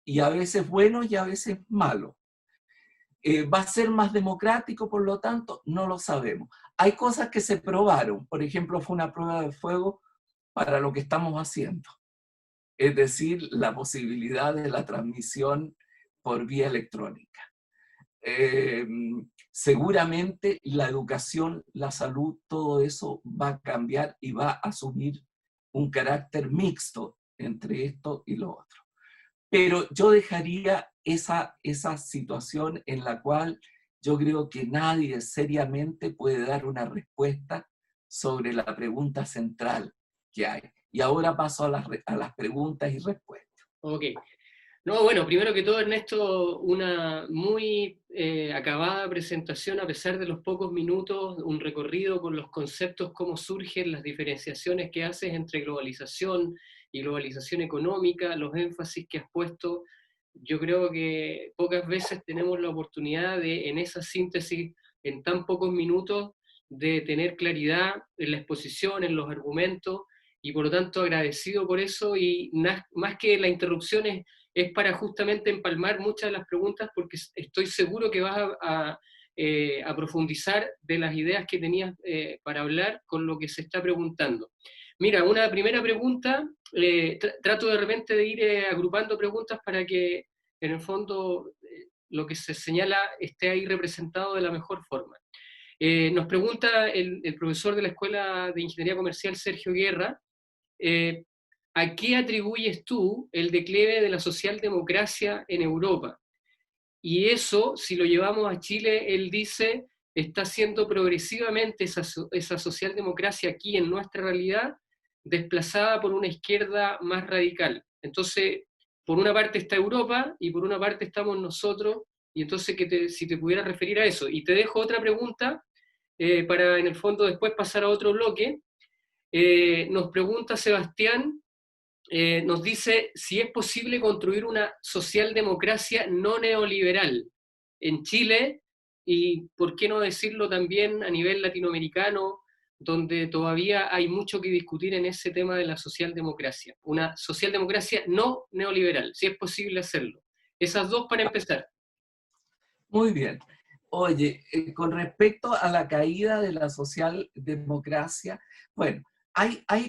y a veces buenos y a veces malos. ¿Va a ser más democrático, por lo tanto? No lo sabemos. Hay cosas que se probaron, por ejemplo, fue una prueba de fuego para lo que estamos haciendo, es decir, la posibilidad de la transmisión por vía electrónica. Eh, Seguramente la educación, la salud, todo eso va a cambiar y va a asumir un carácter mixto entre esto y lo otro. Pero yo dejaría esa situación en la cual yo creo que nadie seriamente puede dar una respuesta sobre la pregunta central que hay. Y ahora paso a las preguntas y respuestas. ok. No, bueno, primero que todo, Ernesto, una muy acabada presentación, a pesar de los pocos minutos, un recorrido con los conceptos, cómo surgen las diferenciaciones que haces entre globalización y globalización económica, los énfasis que has puesto. Yo creo que pocas veces tenemos la oportunidad de, en esa síntesis, en tan pocos minutos, de tener claridad en la exposición, en los argumentos, y por lo tanto agradecido por eso, y más que la interrupción es para justamente empalmar muchas de las preguntas, porque estoy seguro que vas a profundizar de las ideas que tenías para hablar con lo que se está preguntando. Mira, una primera pregunta, trato de repente de ir agrupando preguntas para que en el fondo lo que se señala esté ahí representado de la mejor forma. Nos pregunta el profesor de la Escuela de Ingeniería Comercial, Sergio Guerra, eh, ¿a qué atribuyes tú el declive de la socialdemocracia en Europa? Y eso, si lo llevamos a Chile, él dice, está siendo progresivamente esa socialdemocracia aquí en nuestra realidad desplazada por una izquierda más radical. Entonces, por una parte está Europa y por una parte estamos nosotros, y entonces si te pudieras referir a eso. Y te dejo otra pregunta para en el fondo después pasar a otro bloque. Nos pregunta Sebastián, nos dice si es posible construir una socialdemocracia no neoliberal en Chile y, por qué no decirlo también a nivel latinoamericano, donde todavía hay mucho que discutir en ese tema de la socialdemocracia. Una socialdemocracia no neoliberal, si es posible hacerlo. Esas dos para empezar. Muy bien. Oye, con respecto a la caída de la socialdemocracia, bueno,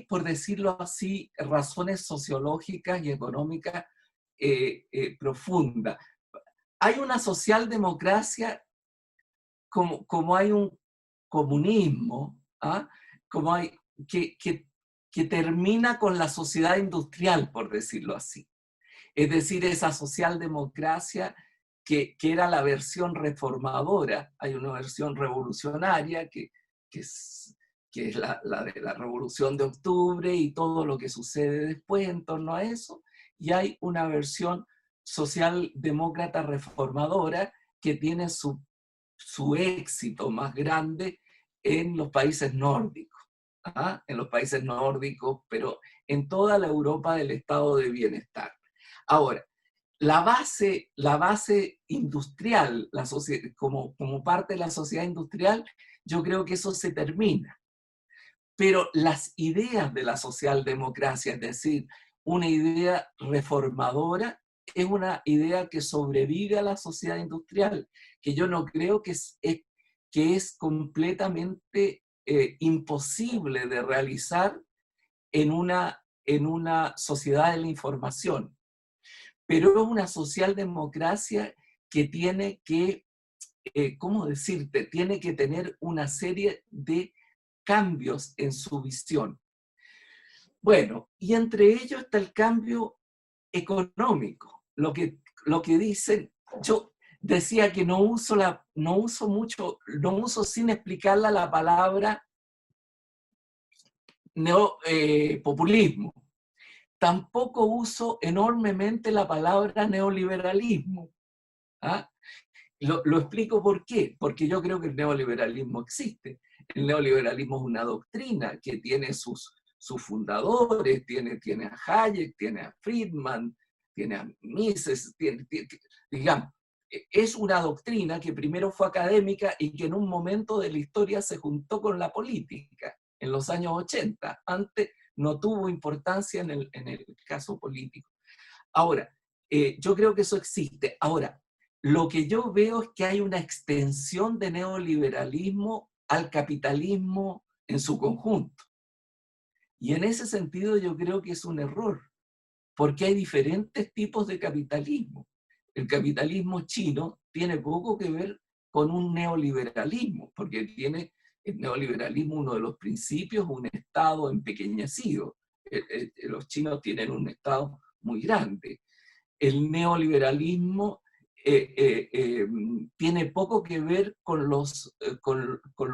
por decirlo así, razones sociológicas y económicas profundas. Hay una socialdemocracia como hay un comunismo, ¿ah? Como hay, que, que, que termina con la sociedad industrial, por decirlo así. Es decir, esa socialdemocracia que era la versión reformadora. Hay una versión revolucionaria que es la de la Revolución de Octubre y todo lo que sucede después en torno a eso, y hay una versión socialdemócrata reformadora que tiene su éxito más grande en los países nórdicos, ¿ah? En los países nórdicos, pero en toda la Europa del estado de bienestar. Ahora, la base industrial, como parte de la sociedad industrial, yo creo que eso se termina. Pero las ideas de la socialdemocracia, es decir, una idea reformadora, es una idea que sobrevive a la sociedad industrial, que yo no creo que es completamente imposible de realizar en una sociedad de la información. Pero es una socialdemocracia que tiene que, ¿cómo decirte? Tiene que tener una serie de cambios en su visión. Bueno, y entre ellos está el cambio económico. Lo que dicen, yo decía que no uso sin explicarla la palabra populismo. Tampoco uso enormemente la palabra neoliberalismo. ¿Ah? Lo explico por qué. Porque yo creo que el neoliberalismo existe. El neoliberalismo es una doctrina que tiene sus fundadores, tiene a Hayek, tiene a Friedman, tiene a Mises, digamos, es una doctrina que primero fue académica y que en un momento de la historia se juntó con la política, en los años 80. Antes no tuvo importancia en el caso político. Ahora, yo creo que eso existe. Ahora, lo que yo veo es que hay una extensión de neoliberalismo al capitalismo en su conjunto. Y en ese sentido yo creo que es un error, porque hay diferentes tipos de capitalismo. El capitalismo chino tiene poco que ver con un neoliberalismo, porque tiene el neoliberalismo, uno de los principios, un Estado empequeñecido. Los chinos tienen un Estado muy grande. El neoliberalismo tiene poco que ver con los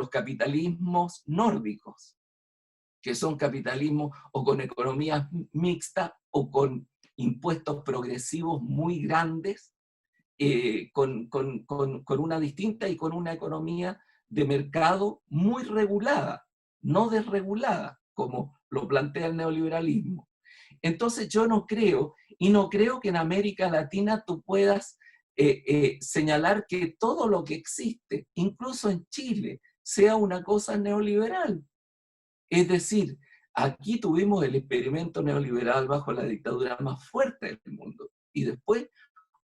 capitalismos nórdicos, que son capitalismos o con economías mixtas o con impuestos progresivos muy grandes, con una distinta y con una economía de mercado muy regulada, no desregulada, como lo plantea el neoliberalismo. Entonces yo no creo que en América Latina tú puedas señalar que todo lo que existe, incluso en Chile, sea una cosa neoliberal. Es decir, aquí tuvimos el experimento neoliberal bajo la dictadura más fuerte del mundo y después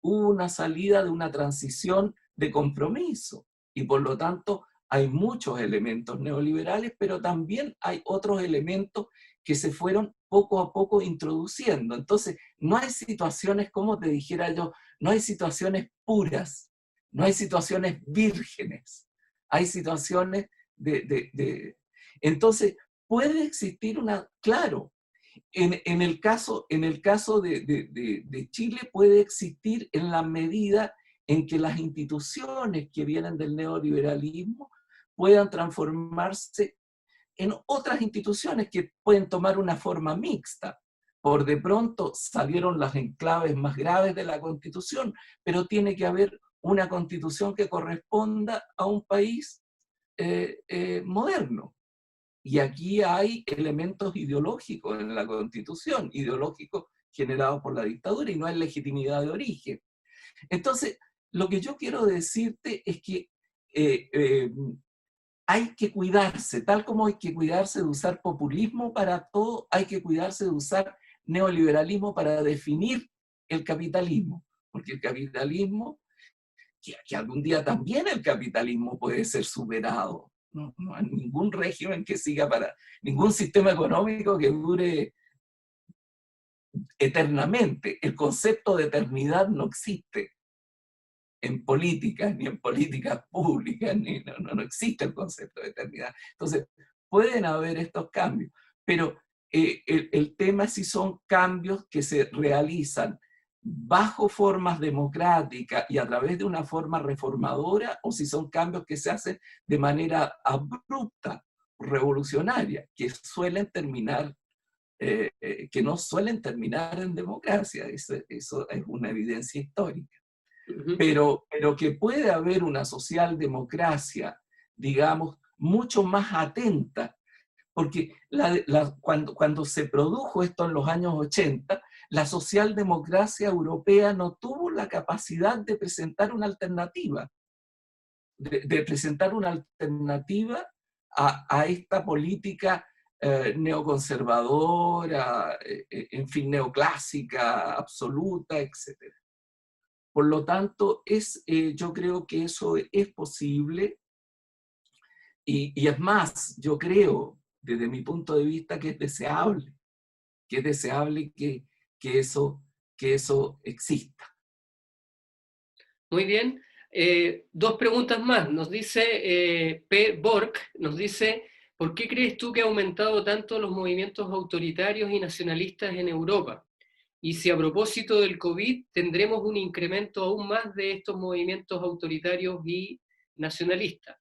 hubo una salida de una transición de compromiso y por lo tanto hay muchos elementos neoliberales, pero también hay otros elementos que se fueron poco a poco introduciendo. Entonces, no hay situaciones, como te dijera yo, no hay situaciones puras, no hay situaciones vírgenes, hay situaciones Entonces, puede existir claro, en el caso de Chile puede existir en la medida en que las instituciones que vienen del neoliberalismo puedan transformarse en otras instituciones que pueden tomar una forma mixta. Por de pronto salieron las enclaves más graves de la Constitución, pero tiene que haber una Constitución que corresponda a un país moderno. Y aquí hay elementos ideológicos en la Constitución, ideológicos generados por la dictadura, y no hay legitimidad de origen. Entonces, lo que yo quiero decirte es que hay que cuidarse, tal como hay que cuidarse de usar populismo para todo, hay que cuidarse de usar neoliberalismo para definir el capitalismo, porque el capitalismo, que algún día también el capitalismo puede ser superado. No hay ningún régimen que siga ningún sistema económico que dure eternamente. El concepto de eternidad no existe en política, ni en políticas públicas, no existe el concepto de eternidad. Entonces, pueden haber estos cambios, pero el tema es si son cambios que se realizan bajo formas democráticas y a través de una forma reformadora, o si son cambios que se hacen de manera abrupta, revolucionaria, que no suelen terminar en democracia. Eso es una evidencia histórica. Pero que puede haber una socialdemocracia, digamos, mucho más atenta, porque cuando se produjo esto en los años 80, la socialdemocracia europea no tuvo la capacidad de presentar una alternativa, a esta política neoconservadora, en fin, neoclásica, absoluta, etc. Por lo tanto, yo creo que eso es posible y es más, yo creo, desde mi punto de vista, que es deseable que eso exista. Muy bien. Dos preguntas más. Nos dice P. Borg, nos dice, ¿Por qué crees tú que ha aumentado tanto los movimientos autoritarios y nacionalistas en Europa? Y si a propósito del COVID tendremos un incremento aún más de estos movimientos autoritarios y nacionalistas.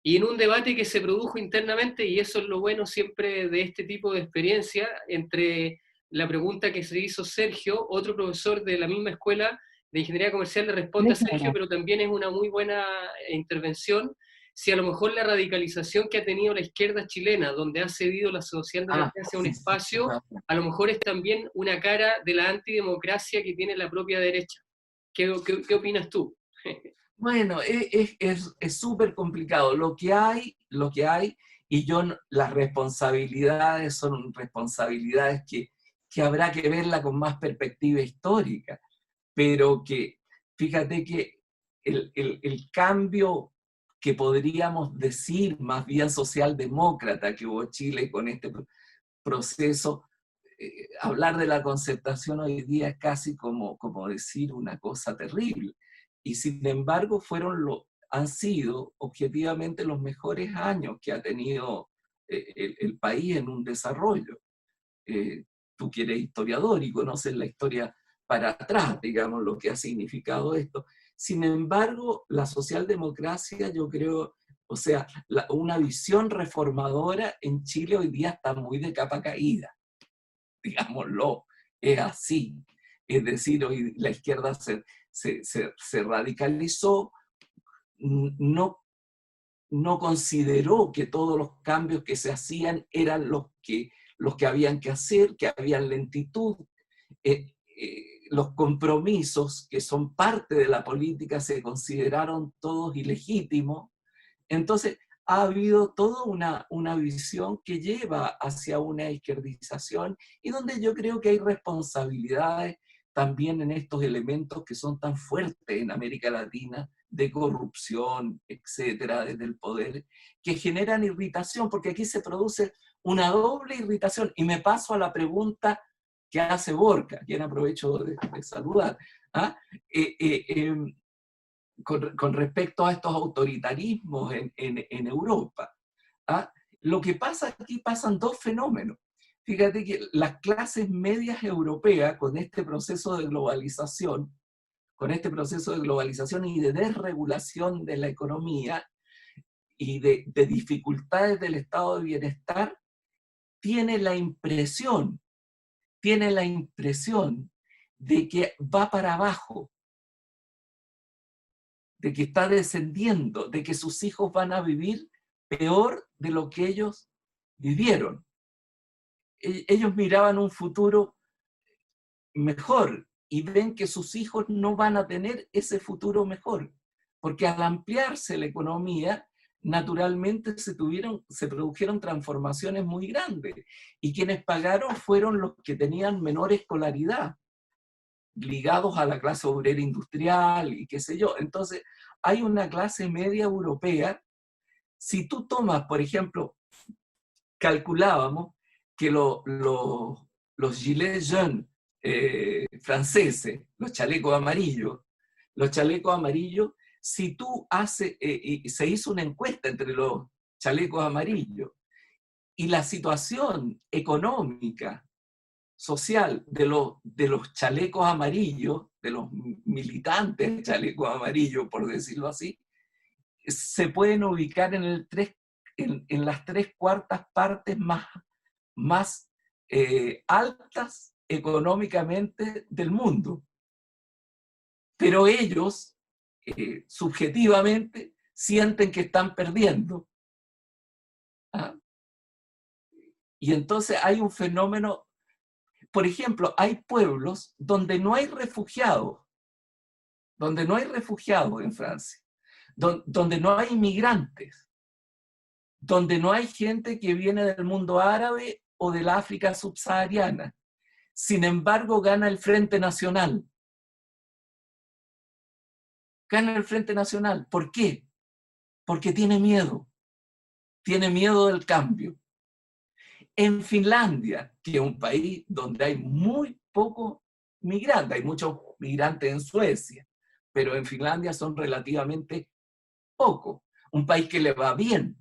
Y en un debate que se produjo internamente, y eso es lo bueno siempre de este tipo de experiencia, entre la pregunta que se hizo Sergio, otro profesor de la misma escuela de Ingeniería Comercial le responde a Sergio, pero también es una muy buena intervención, si a lo mejor la radicalización que ha tenido la izquierda chilena, donde ha cedido la socialdemocracia a un Sí, sí, espacio, a lo mejor es también una cara de la antidemocracia que tiene la propia derecha. ¿Qué opinas tú? bueno, es súper complicado. Lo que hay, y las responsabilidades son responsabilidades que habrá que verla con más perspectiva histórica, pero que fíjate que el cambio que podríamos decir más bien socialdemócrata que hubo Chile con este proceso, hablar de la concertación hoy día es casi como decir una cosa terrible. Y sin embargo han sido objetivamente los mejores años que ha tenido el país en un desarrollo. Tú que eres historiador y conoces la historia para atrás, digamos, lo que ha significado esto. Sin embargo, la socialdemocracia, yo creo, o sea, una visión reformadora en Chile hoy día está muy de capa caída, digámoslo, es así. Es decir, hoy la izquierda se radicalizó, no, no consideró que todos los cambios que se hacían eran los que habían que hacer, que había lentitud. Los compromisos que son parte de la política se consideraron todos ilegítimos. Entonces, ha habido toda una visión que lleva hacia una izquierdización y donde yo creo que hay responsabilidades también en estos elementos que son tan fuertes en América Latina, de corrupción, etcétera, desde el poder, que generan irritación, porque aquí se produce una doble irritación. Y me paso a la pregunta que hace Borja, quien aprovecho de saludar. ¿Ah? Con respecto a estos autoritarismos en Europa. ¿Ah? Lo que pasa aquí, pasan dos fenómenos. Fíjate que las clases medias europeas, con este proceso de globalización y de desregulación de la economía y de dificultades del estado de bienestar, tiene la impresión de que va para abajo, de que está descendiendo, de que sus hijos van a vivir peor de lo que ellos vivieron. Ellos miraban un futuro mejor y ven que sus hijos no van a tener ese futuro mejor, porque al ampliarse la economía, naturalmente se produjeron transformaciones muy grandes, y quienes pagaron fueron los que tenían menor escolaridad, ligados a la clase obrera industrial y qué sé yo. Entonces, hay una clase media europea. Si tú tomas, por ejemplo, calculábamos que los gilets jaunes franceses, los chalecos amarillos, si tú se hizo una encuesta entre los chalecos amarillos y la situación económica social de los chalecos amarillos, de los militantes chalecos amarillos, por decirlo así, se pueden ubicar en las tres cuartas partes más altas económicamente del mundo. Pero ellos, subjetivamente, sienten que están perdiendo. ¿Ah? Y entonces hay un fenómeno. Por ejemplo, hay pueblos donde no hay refugiados en Francia, donde no hay inmigrantes, donde no hay gente que viene del mundo árabe o del África subsahariana. Sin embargo, gana el Frente Nacional. Gana el Frente Nacional. ¿Por qué? Porque tiene miedo del cambio. En Finlandia, que es un país donde hay muy pocos migrantes, hay muchos migrantes en Suecia, pero en Finlandia son relativamente pocos, un país que le va bien.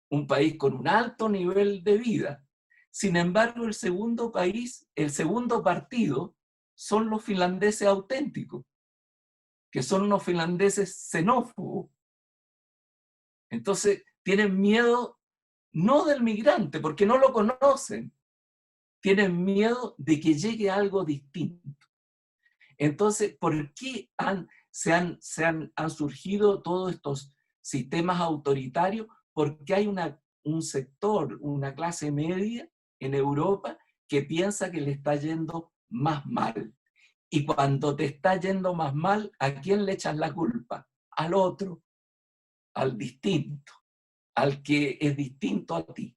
un país con un alto nivel de vida. Sin embargo, el segundo partido son los finlandeses auténticos, que son unos finlandeses xenófobos. Entonces, tienen miedo no del migrante, porque no lo conocen, tienen miedo de que llegue algo distinto. Entonces, ¿por qué han surgido todos estos sistemas autoritarios? Porque hay un sector, una clase media en Europa que piensa que le está yendo más mal. Y cuando te está yendo más mal, ¿a quién le echas la culpa? Al otro, al distinto, al que es distinto a ti.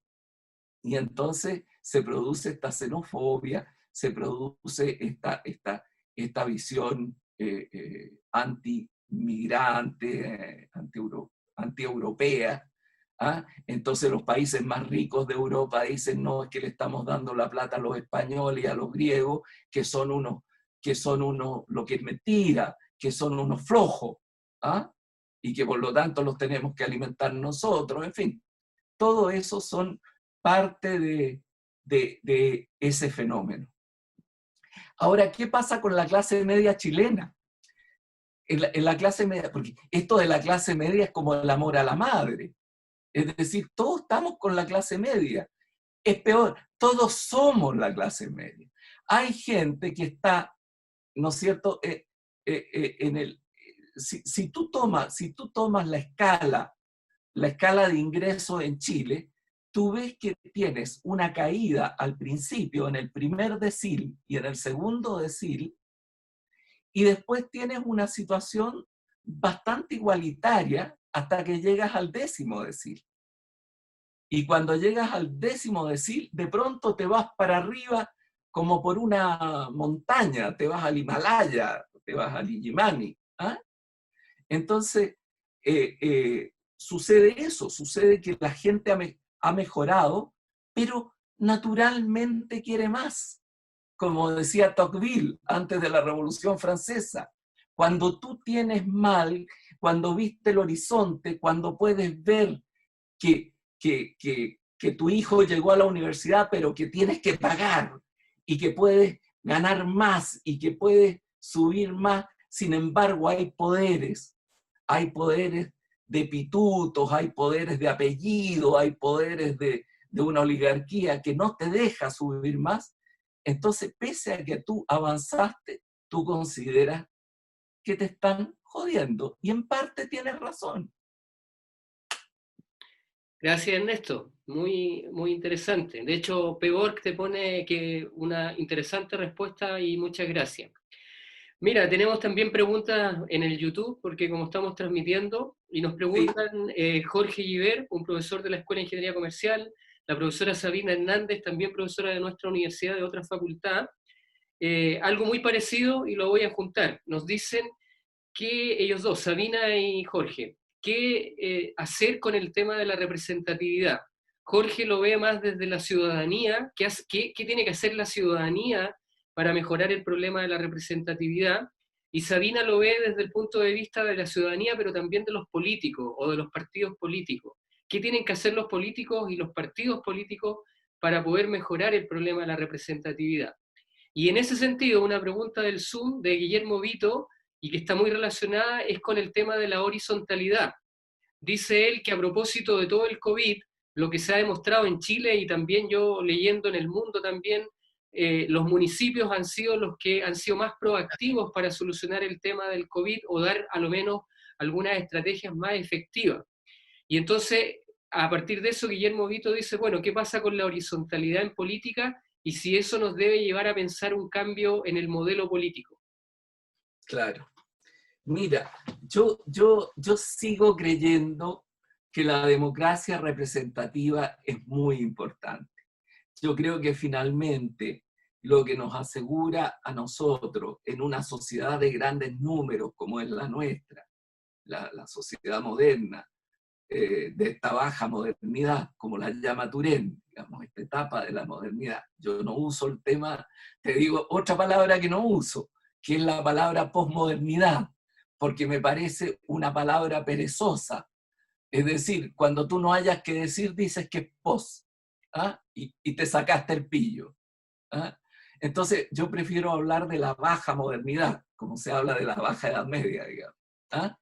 Y entonces se produce esta xenofobia, se produce esta visión anti-migrante, anti-europea. ¿Ah? Entonces los países más ricos de Europa dicen, no, es que le estamos dando la plata a los españoles y a los griegos, que son unos, lo que es mentira, que son unos flojos, ¿ah? Y que por lo tanto los tenemos que alimentar nosotros, en fin. Todo eso son parte de ese fenómeno. Ahora, ¿qué pasa con la clase media chilena? En la clase media, porque esto de la clase media es como el amor a la madre. Es decir, todos estamos con la clase media. Es peor, todos somos la clase media. Hay gente que está, ¿no es cierto?, si tú tomas la escala de ingresos en Chile, tú ves que tienes una caída al principio en el primer decil y en el segundo decil, y después tienes una situación bastante igualitaria hasta que llegas al 10º decil. Y cuando llegas al 10º decil, de pronto te vas para arriba como por una montaña, te vas al Himalaya, te vas al Illimani. ¿Ah? Entonces, sucede eso, sucede que la gente ha mejorado, pero naturalmente quiere más. Como decía Tocqueville antes de la Revolución Francesa, cuando tú tienes mal, cuando viste el horizonte, cuando puedes ver que tu hijo llegó a la universidad, pero que tienes que pagar y que puedes ganar más y que puedes subir más, sin embargo hay poderes de pitutos, hay poderes de apellido, hay poderes de una oligarquía que no te deja subir más. Entonces, pese a que tú avanzaste, tú consideras que te están jodiendo. Y en parte tienes razón. Gracias, Ernesto. Muy, muy interesante. De hecho, Pegor te pone que una interesante respuesta y muchas gracias. Mira, tenemos también preguntas en el YouTube, porque como estamos transmitiendo, y nos preguntan Jorge Giver, un profesor de la Escuela de Ingeniería Comercial, la profesora Sabina Hernández, también profesora de nuestra universidad, de otra facultad, algo muy parecido y lo voy a juntar. Nos dicen que ellos dos, Sabina y Jorge, ¿qué hacer con el tema de la representatividad? Jorge lo ve más desde la ciudadanía, ¿qué tiene que hacer la ciudadanía para mejorar el problema de la representatividad? Y Sabina lo ve desde el punto de vista de la ciudadanía, pero también de los políticos o de los partidos políticos. ¿Qué tienen que hacer los políticos y los partidos políticos para poder mejorar el problema de la representatividad? Y en ese sentido, una pregunta del Zoom de Guillermo Vito, y que está muy relacionada, es con el tema de la horizontalidad. Dice él que a propósito de todo el COVID, lo que se ha demostrado en Chile y también yo leyendo en el mundo también, los municipios han sido los que han sido más proactivos para solucionar el tema del COVID o dar a lo menos algunas estrategias más efectivas. Y entonces, a partir de eso, Guillermo Vito dice, bueno, ¿qué pasa con la horizontalidad en política y si eso nos debe llevar a pensar un cambio en el modelo político? Claro. Mira, yo sigo creyendo que la democracia representativa es muy importante. Yo creo que finalmente lo que nos asegura a nosotros en una sociedad de grandes números como es la nuestra, la sociedad moderna, de esta baja modernidad, como la llama Turén, digamos, esta etapa de la modernidad. Yo no uso el tema, te digo otra palabra que no uso, que es la palabra posmodernidad, porque me parece una palabra perezosa, Es decir, cuando tú no hayas que decir, dices que es pos, ¿ah? Y te sacaste el pillo. ¿Ah? Entonces, yo prefiero hablar de la baja modernidad, como se habla de la baja edad media, digamos. ¿Ah?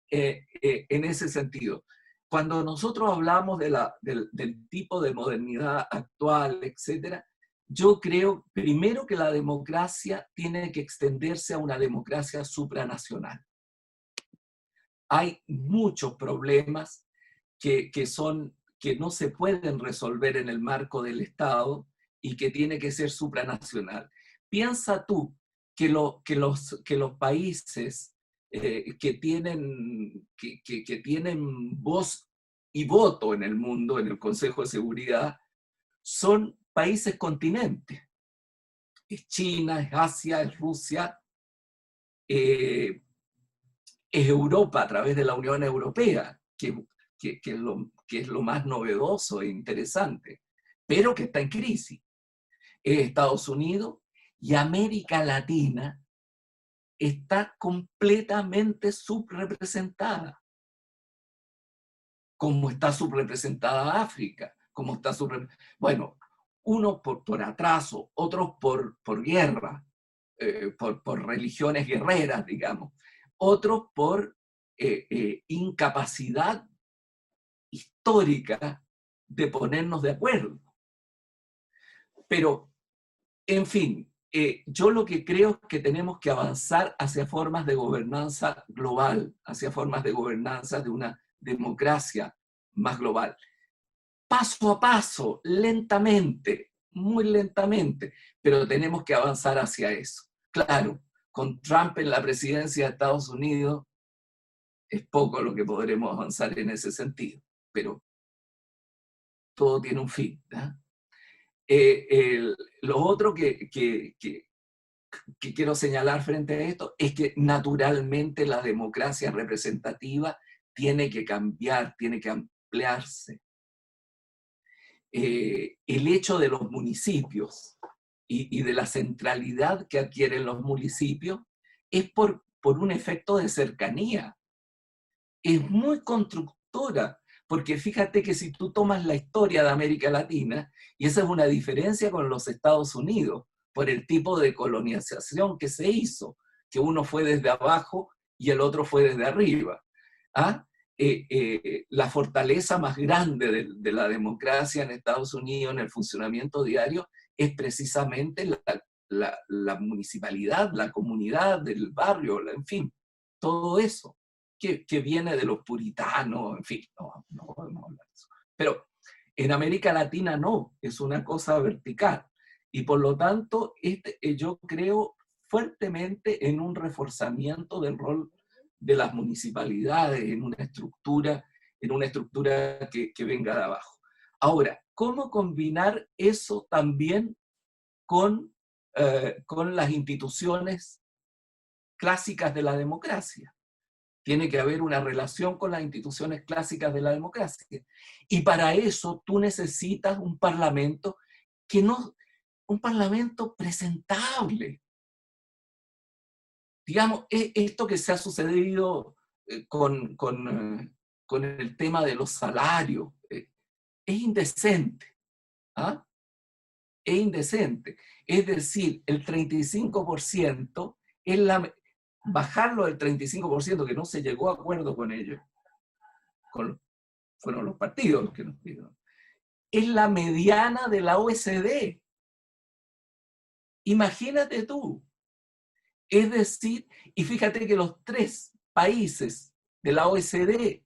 En ese sentido. Cuando nosotros hablamos del tipo de modernidad actual, etcétera, yo creo primero que la democracia tiene que extenderse a una democracia supranacional. Hay muchos problemas que no se pueden resolver en el marco del Estado y que tiene que ser supranacional. Piensa tú que los países que tienen voz y voto en el mundo, en el Consejo de Seguridad, son países continentes. Es China, es Asia, es Rusia, es Europa a través de la Unión Europea, que es lo más novedoso e interesante, pero que está en crisis. Es Estados Unidos y América Latina está completamente subrepresentada, como está subrepresentada África, como está bueno, unos por atraso, otros por guerra, por religiones guerreras, digamos, otros por incapacidad histórica de ponernos de acuerdo. Pero, en fin, yo lo que creo es que tenemos que avanzar hacia formas de gobernanza global, hacia formas de gobernanza de una democracia más global. Paso a paso, lentamente, muy lentamente, pero tenemos que avanzar hacia eso. Claro, con Trump en la presidencia de Estados Unidos es poco lo que podremos avanzar en ese sentido, pero todo tiene un fin. Lo otro que quiero señalar frente a esto es que naturalmente la democracia representativa tiene que cambiar, tiene que ampliarse. El hecho de los municipios y de la centralidad que adquieren los municipios es por un efecto de cercanía. Es muy constructora, porque fíjate que si tú tomas la historia de América Latina, y esa es una diferencia con los Estados Unidos, por el tipo de colonización que se hizo, que uno fue desde abajo y el otro fue desde arriba. ¿Ah? La fortaleza más grande de la democracia en Estados Unidos, en el funcionamiento diario, es precisamente la municipalidad, la comunidad del barrio, en fin, todo eso que viene de los puritanos, en fin, no podemos hablar de eso. Pero en América Latina no, es una cosa vertical. Y por lo tanto, yo creo fuertemente en un reforzamiento del rol de las municipalidades, en una estructura que venga de abajo. Ahora, ¿cómo combinar eso también con las instituciones clásicas de la democracia? Tiene que haber una relación con las instituciones clásicas de la democracia. Y para eso tú necesitas un parlamento un parlamento presentable. Digamos, esto que se ha sucedido con el tema de los salarios, es indecente. ¿Ah? Es indecente. Es decir, el 35% es bajarlo del 35%, que no se llegó a acuerdo con ellos, fueron los partidos los que nos pidieron, es la mediana de la OECD. Imagínate tú. Es decir, y fíjate que los 3 países de la OECD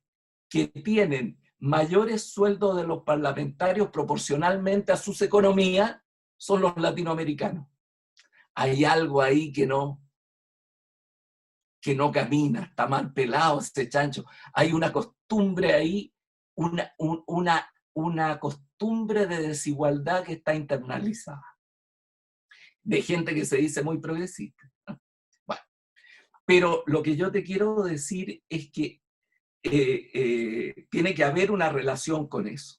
que tienen mayores sueldos de los parlamentarios proporcionalmente a sus economías son los latinoamericanos. Hay algo ahí que no camina, está mal pelado este chancho. Hay una costumbre ahí, una costumbre de desigualdad que está internalizada, de gente que se dice muy progresista. Bueno, pero lo que yo te quiero decir es que tiene que haber una relación con eso.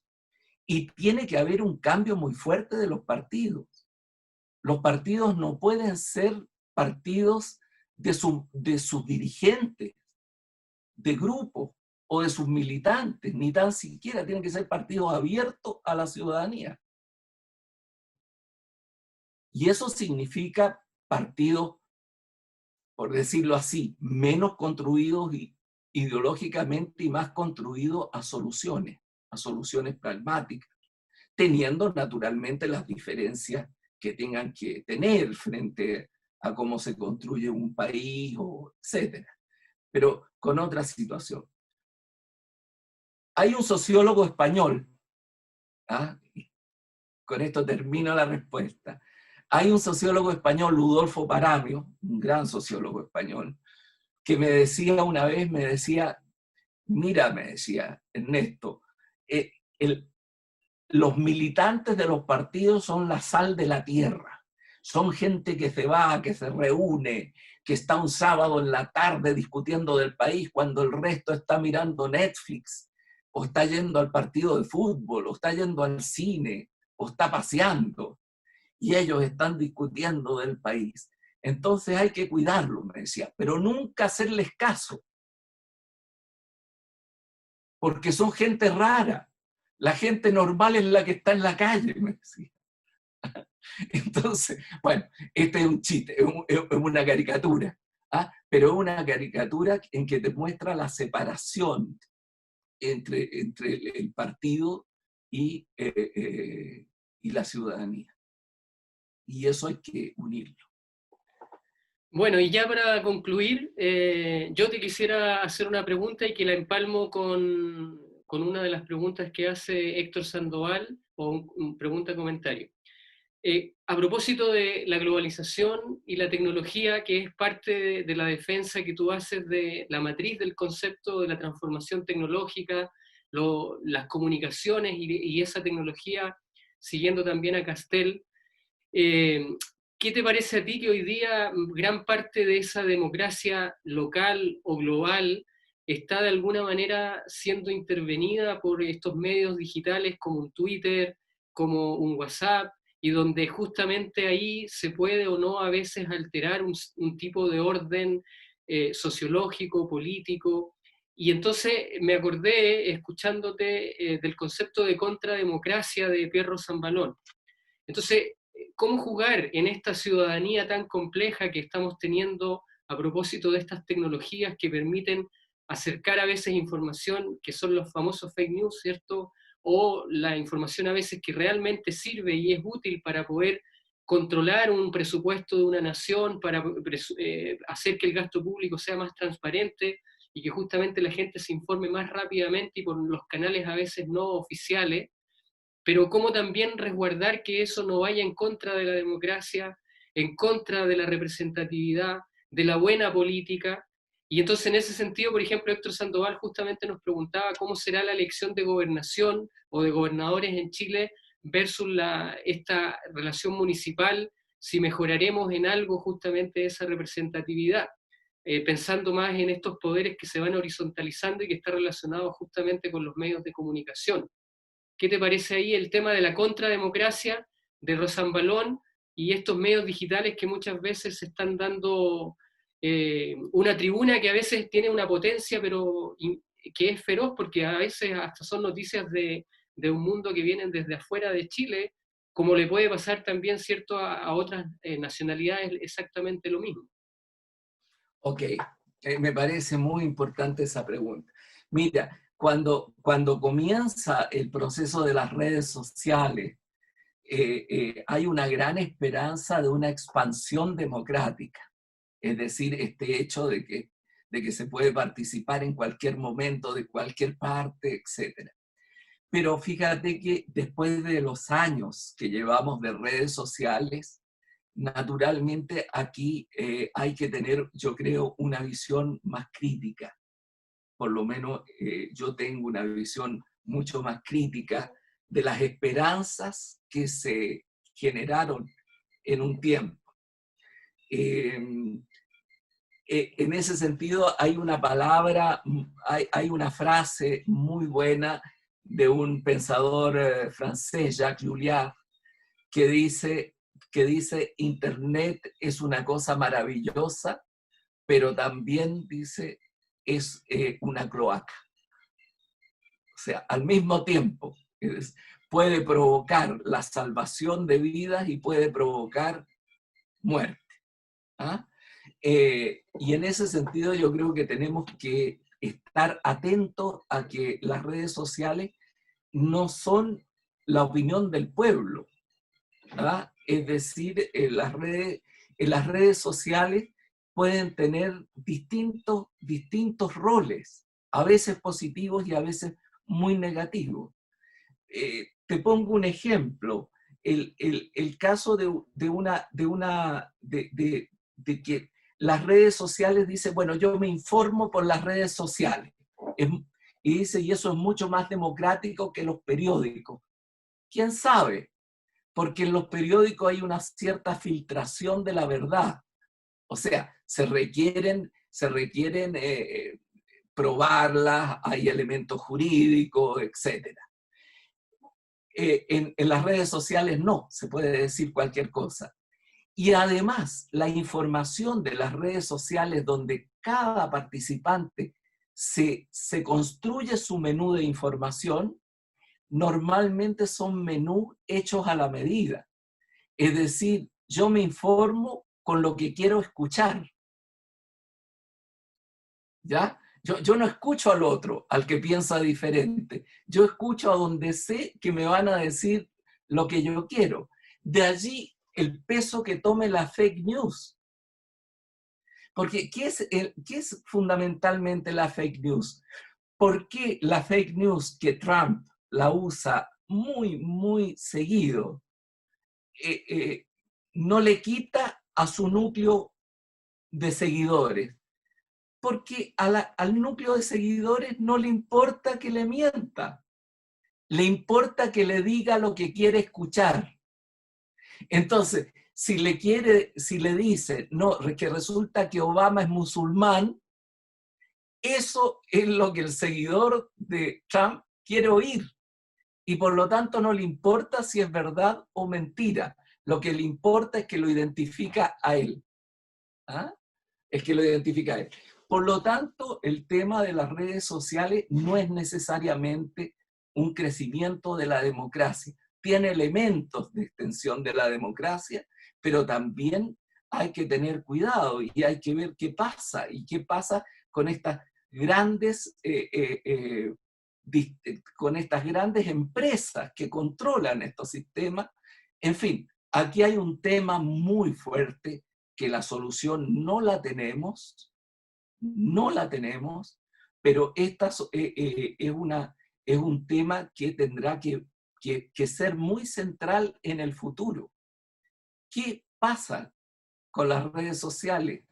Y tiene que haber un cambio muy fuerte de los partidos. Los partidos no pueden ser partidos de sus dirigentes, de grupos. o de sus militantes, ni tan siquiera tienen que ser partidos abiertos a la ciudadanía. Y eso significa partidos, por decirlo así, menos construidos ideológicamente y más construidos a soluciones pragmáticas, teniendo naturalmente las diferencias que tengan que tener frente a cómo se construye un país, etc. Pero con otra situación. Hay un sociólogo español, ¿ah? Con esto termino la respuesta. Hay un sociólogo español, Ludolfo Paramio, un gran sociólogo español, que me decía una vez, me decía, mira, me decía, Ernesto, los militantes de los partidos son la sal de la tierra. Son gente que se va, que se reúne, que está un sábado en la tarde discutiendo del país cuando el resto está mirando Netflix, o está yendo al partido de fútbol, o está yendo al cine, o está paseando. Y ellos están discutiendo del país. Entonces hay que cuidarlo, me decía, pero nunca hacerles caso. Porque son gente rara. La gente normal es la que está en la calle, me decía. Entonces, bueno, este es un chiste, es una caricatura, ¿ah? Pero es una caricatura en que te muestra la separación entre el partido y la ciudadanía. Y eso hay que unirlo. Bueno, y ya para concluir, yo te quisiera hacer una pregunta y que la empalmo con una de las preguntas que hace Héctor Sandoval, o un pregunta-comentario. A propósito de la globalización y la tecnología, que es parte de la defensa que tú haces de la matriz del concepto de la transformación tecnológica, las comunicaciones y esa tecnología, siguiendo también a Castel, ¿qué te parece a ti que hoy día gran parte de esa democracia local o global está de alguna manera siendo intervenida por estos medios digitales como un Twitter, como un WhatsApp, y donde justamente ahí se puede o no a veces alterar un tipo de orden sociológico, político? Y entonces me acordé, escuchándote, del concepto de contrademocracia de Pierro Zambalón. Entonces, ¿cómo jugar en esta ciudadanía tan compleja que estamos teniendo a propósito de estas tecnologías que permiten acercar a veces información, que son los famosos fake news, ¿cierto? O la información a veces que realmente sirve y es útil para poder controlar un presupuesto de una nación, para hacer que el gasto público sea más transparente y que justamente la gente se informe más rápidamente y por los canales a veces no oficiales, pero cómo también resguardar que eso no vaya en contra de la democracia, en contra de la representatividad, de la buena política. Y entonces en ese sentido, por ejemplo, Héctor Sandoval justamente nos preguntaba cómo será la elección de gobernación o de gobernadores en Chile versus esta relación municipal, si mejoraremos en algo justamente esa representatividad, pensando más en estos poderes que se van horizontalizando y que está relacionado justamente con los medios de comunicación. ¿Qué te parece ahí el tema de la contrademocracia de Rosambalón y estos medios digitales que muchas veces se están dando una tribuna que a veces tiene una potencia, pero que es feroz, porque a veces hasta son noticias de un mundo que vienen desde afuera de Chile, como le puede pasar también, ¿cierto?, a otras nacionalidades exactamente lo mismo? Ok, me parece muy importante esa pregunta. Mira, cuando comienza el proceso de las redes sociales, hay una gran esperanza de una expansión democrática, es decir, este hecho de que se puede participar en cualquier momento, de cualquier parte, etc. Pero fíjate que después de los años que llevamos de redes sociales, naturalmente aquí hay que tener, yo creo, una visión más crítica. Por lo menos yo tengo una visión mucho más crítica de las esperanzas que se generaron en un tiempo. En ese sentido hay una palabra, hay una frase muy buena de un pensador francés, Jacques Julliard, que dice, Internet es una cosa maravillosa, pero también dice, es una cloaca. sea, al mismo tiempo. Puede provocar la salvación de vidas y puede provocar muerte. ¿Ah? Y en ese sentido yo creo que tenemos que estar atentos a que las redes sociales no son la opinión del pueblo, ¿verdad? Es decir, en las redes sociales pueden tener distintos roles, a veces positivos y a veces muy negativos. Te pongo un ejemplo, el caso de que las redes sociales dicen, bueno, yo me informo por las redes sociales, y dice, y eso es mucho más democrático que los periódicos. ¿Quién sabe? Porque en los periódicos hay una cierta filtración de la verdad. O sea, se requieren probarlas, hay elementos jurídicos, etc. En las redes sociales no, se puede decir cualquier cosa. Y además, la información de las redes sociales donde cada participante se construye su menú de información, normalmente son menús hechos a la medida. Es decir, yo me informo con lo que quiero escuchar. ¿Ya? Yo no escucho al otro, al que piensa diferente. Yo escucho a donde sé que me van a decir lo que yo quiero. De allí el peso que tome la fake news. Porque, ¿qué es fundamentalmente la fake news? ¿Por qué la fake news que Trump la usa muy seguido no le quita a su núcleo de seguidores? Porque al núcleo de seguidores no le importa que le mienta, le importa que le diga lo que quiere escuchar. Entonces, si le dice, no, que resulta que Obama es musulmán, eso es lo que el seguidor de Trump quiere oír. Y por lo tanto no le importa si es verdad o mentira. Lo que le importa es que lo identifica a él. ¿Ah? Es que lo identifica a él. Por lo tanto, el tema de las redes sociales no es necesariamente un crecimiento de la democracia. Tiene elementos de extensión de la democracia, pero también hay que tener cuidado y hay que ver qué pasa y qué pasa con estas grandes, con estas grandes empresas que controlan estos sistemas. En fin, aquí hay un tema muy fuerte que la solución no la tenemos, pero es un tema que tendrá que ser muy central en el futuro. ¿Qué pasa con las redes sociales?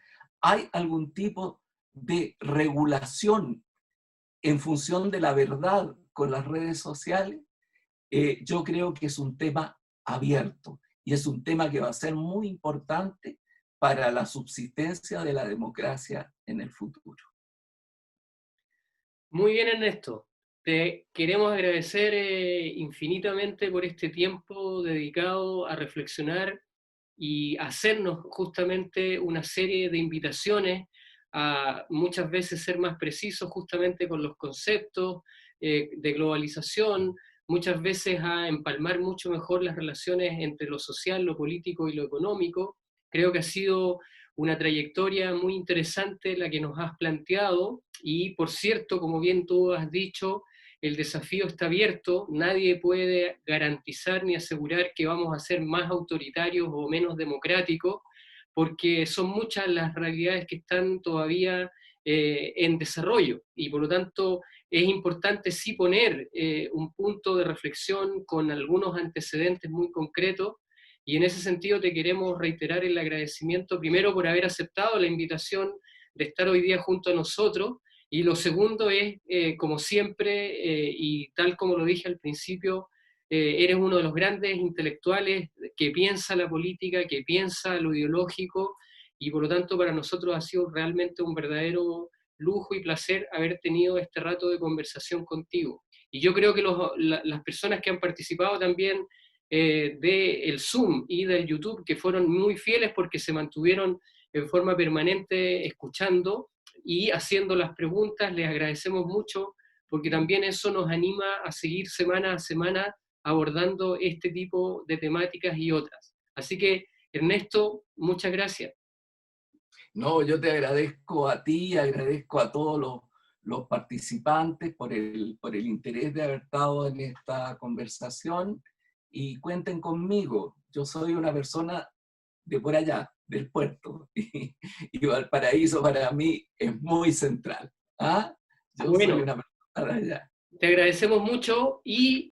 ¿Hay algún tipo de regulación en función de la verdad con las redes sociales? Yo creo que es un tema abierto y es un tema que va a ser muy importante para la subsistencia de la democracia en el futuro. Muy bien, Ernesto. Te queremos agradecer infinitamente por este tiempo dedicado a reflexionar y hacernos justamente una serie de invitaciones a muchas veces ser más precisos justamente con los conceptos de globalización, muchas veces a empalmar mucho mejor las relaciones entre lo social, lo político y lo económico. Creo que ha sido una trayectoria muy interesante la que nos has planteado y, por cierto, como bien tú has dicho, el desafío está abierto, nadie puede garantizar ni asegurar que vamos a ser más autoritarios o menos democráticos, porque son muchas las realidades que están todavía en desarrollo y por lo tanto es importante sí poner un punto de reflexión con algunos antecedentes muy concretos y en ese sentido te queremos reiterar el agradecimiento primero por haber aceptado la invitación de estar hoy día junto a nosotros y lo segundo es, como siempre, y tal como lo dije al principio, eres uno de los grandes intelectuales que piensa la política, que piensa lo ideológico, y por lo tanto para nosotros ha sido realmente un verdadero lujo y placer haber tenido este rato de conversación contigo. Y yo creo que las personas que han participado también del Zoom y del YouTube, que fueron muy fieles porque se mantuvieron en forma permanente escuchando, y haciendo las preguntas. Les agradecemos mucho porque también eso nos anima a seguir semana a semana abordando este tipo de temáticas y otras. Así que, Ernesto, muchas gracias. No, yo te agradezco a ti, agradezco a todos los participantes por el interés de haber estado en esta conversación y cuenten conmigo. Yo soy una persona de por allá, del puerto, y Valparaíso para mí es muy central. ¿Ah? Yo soy Bueno, una persona de allá. te agradecemos mucho y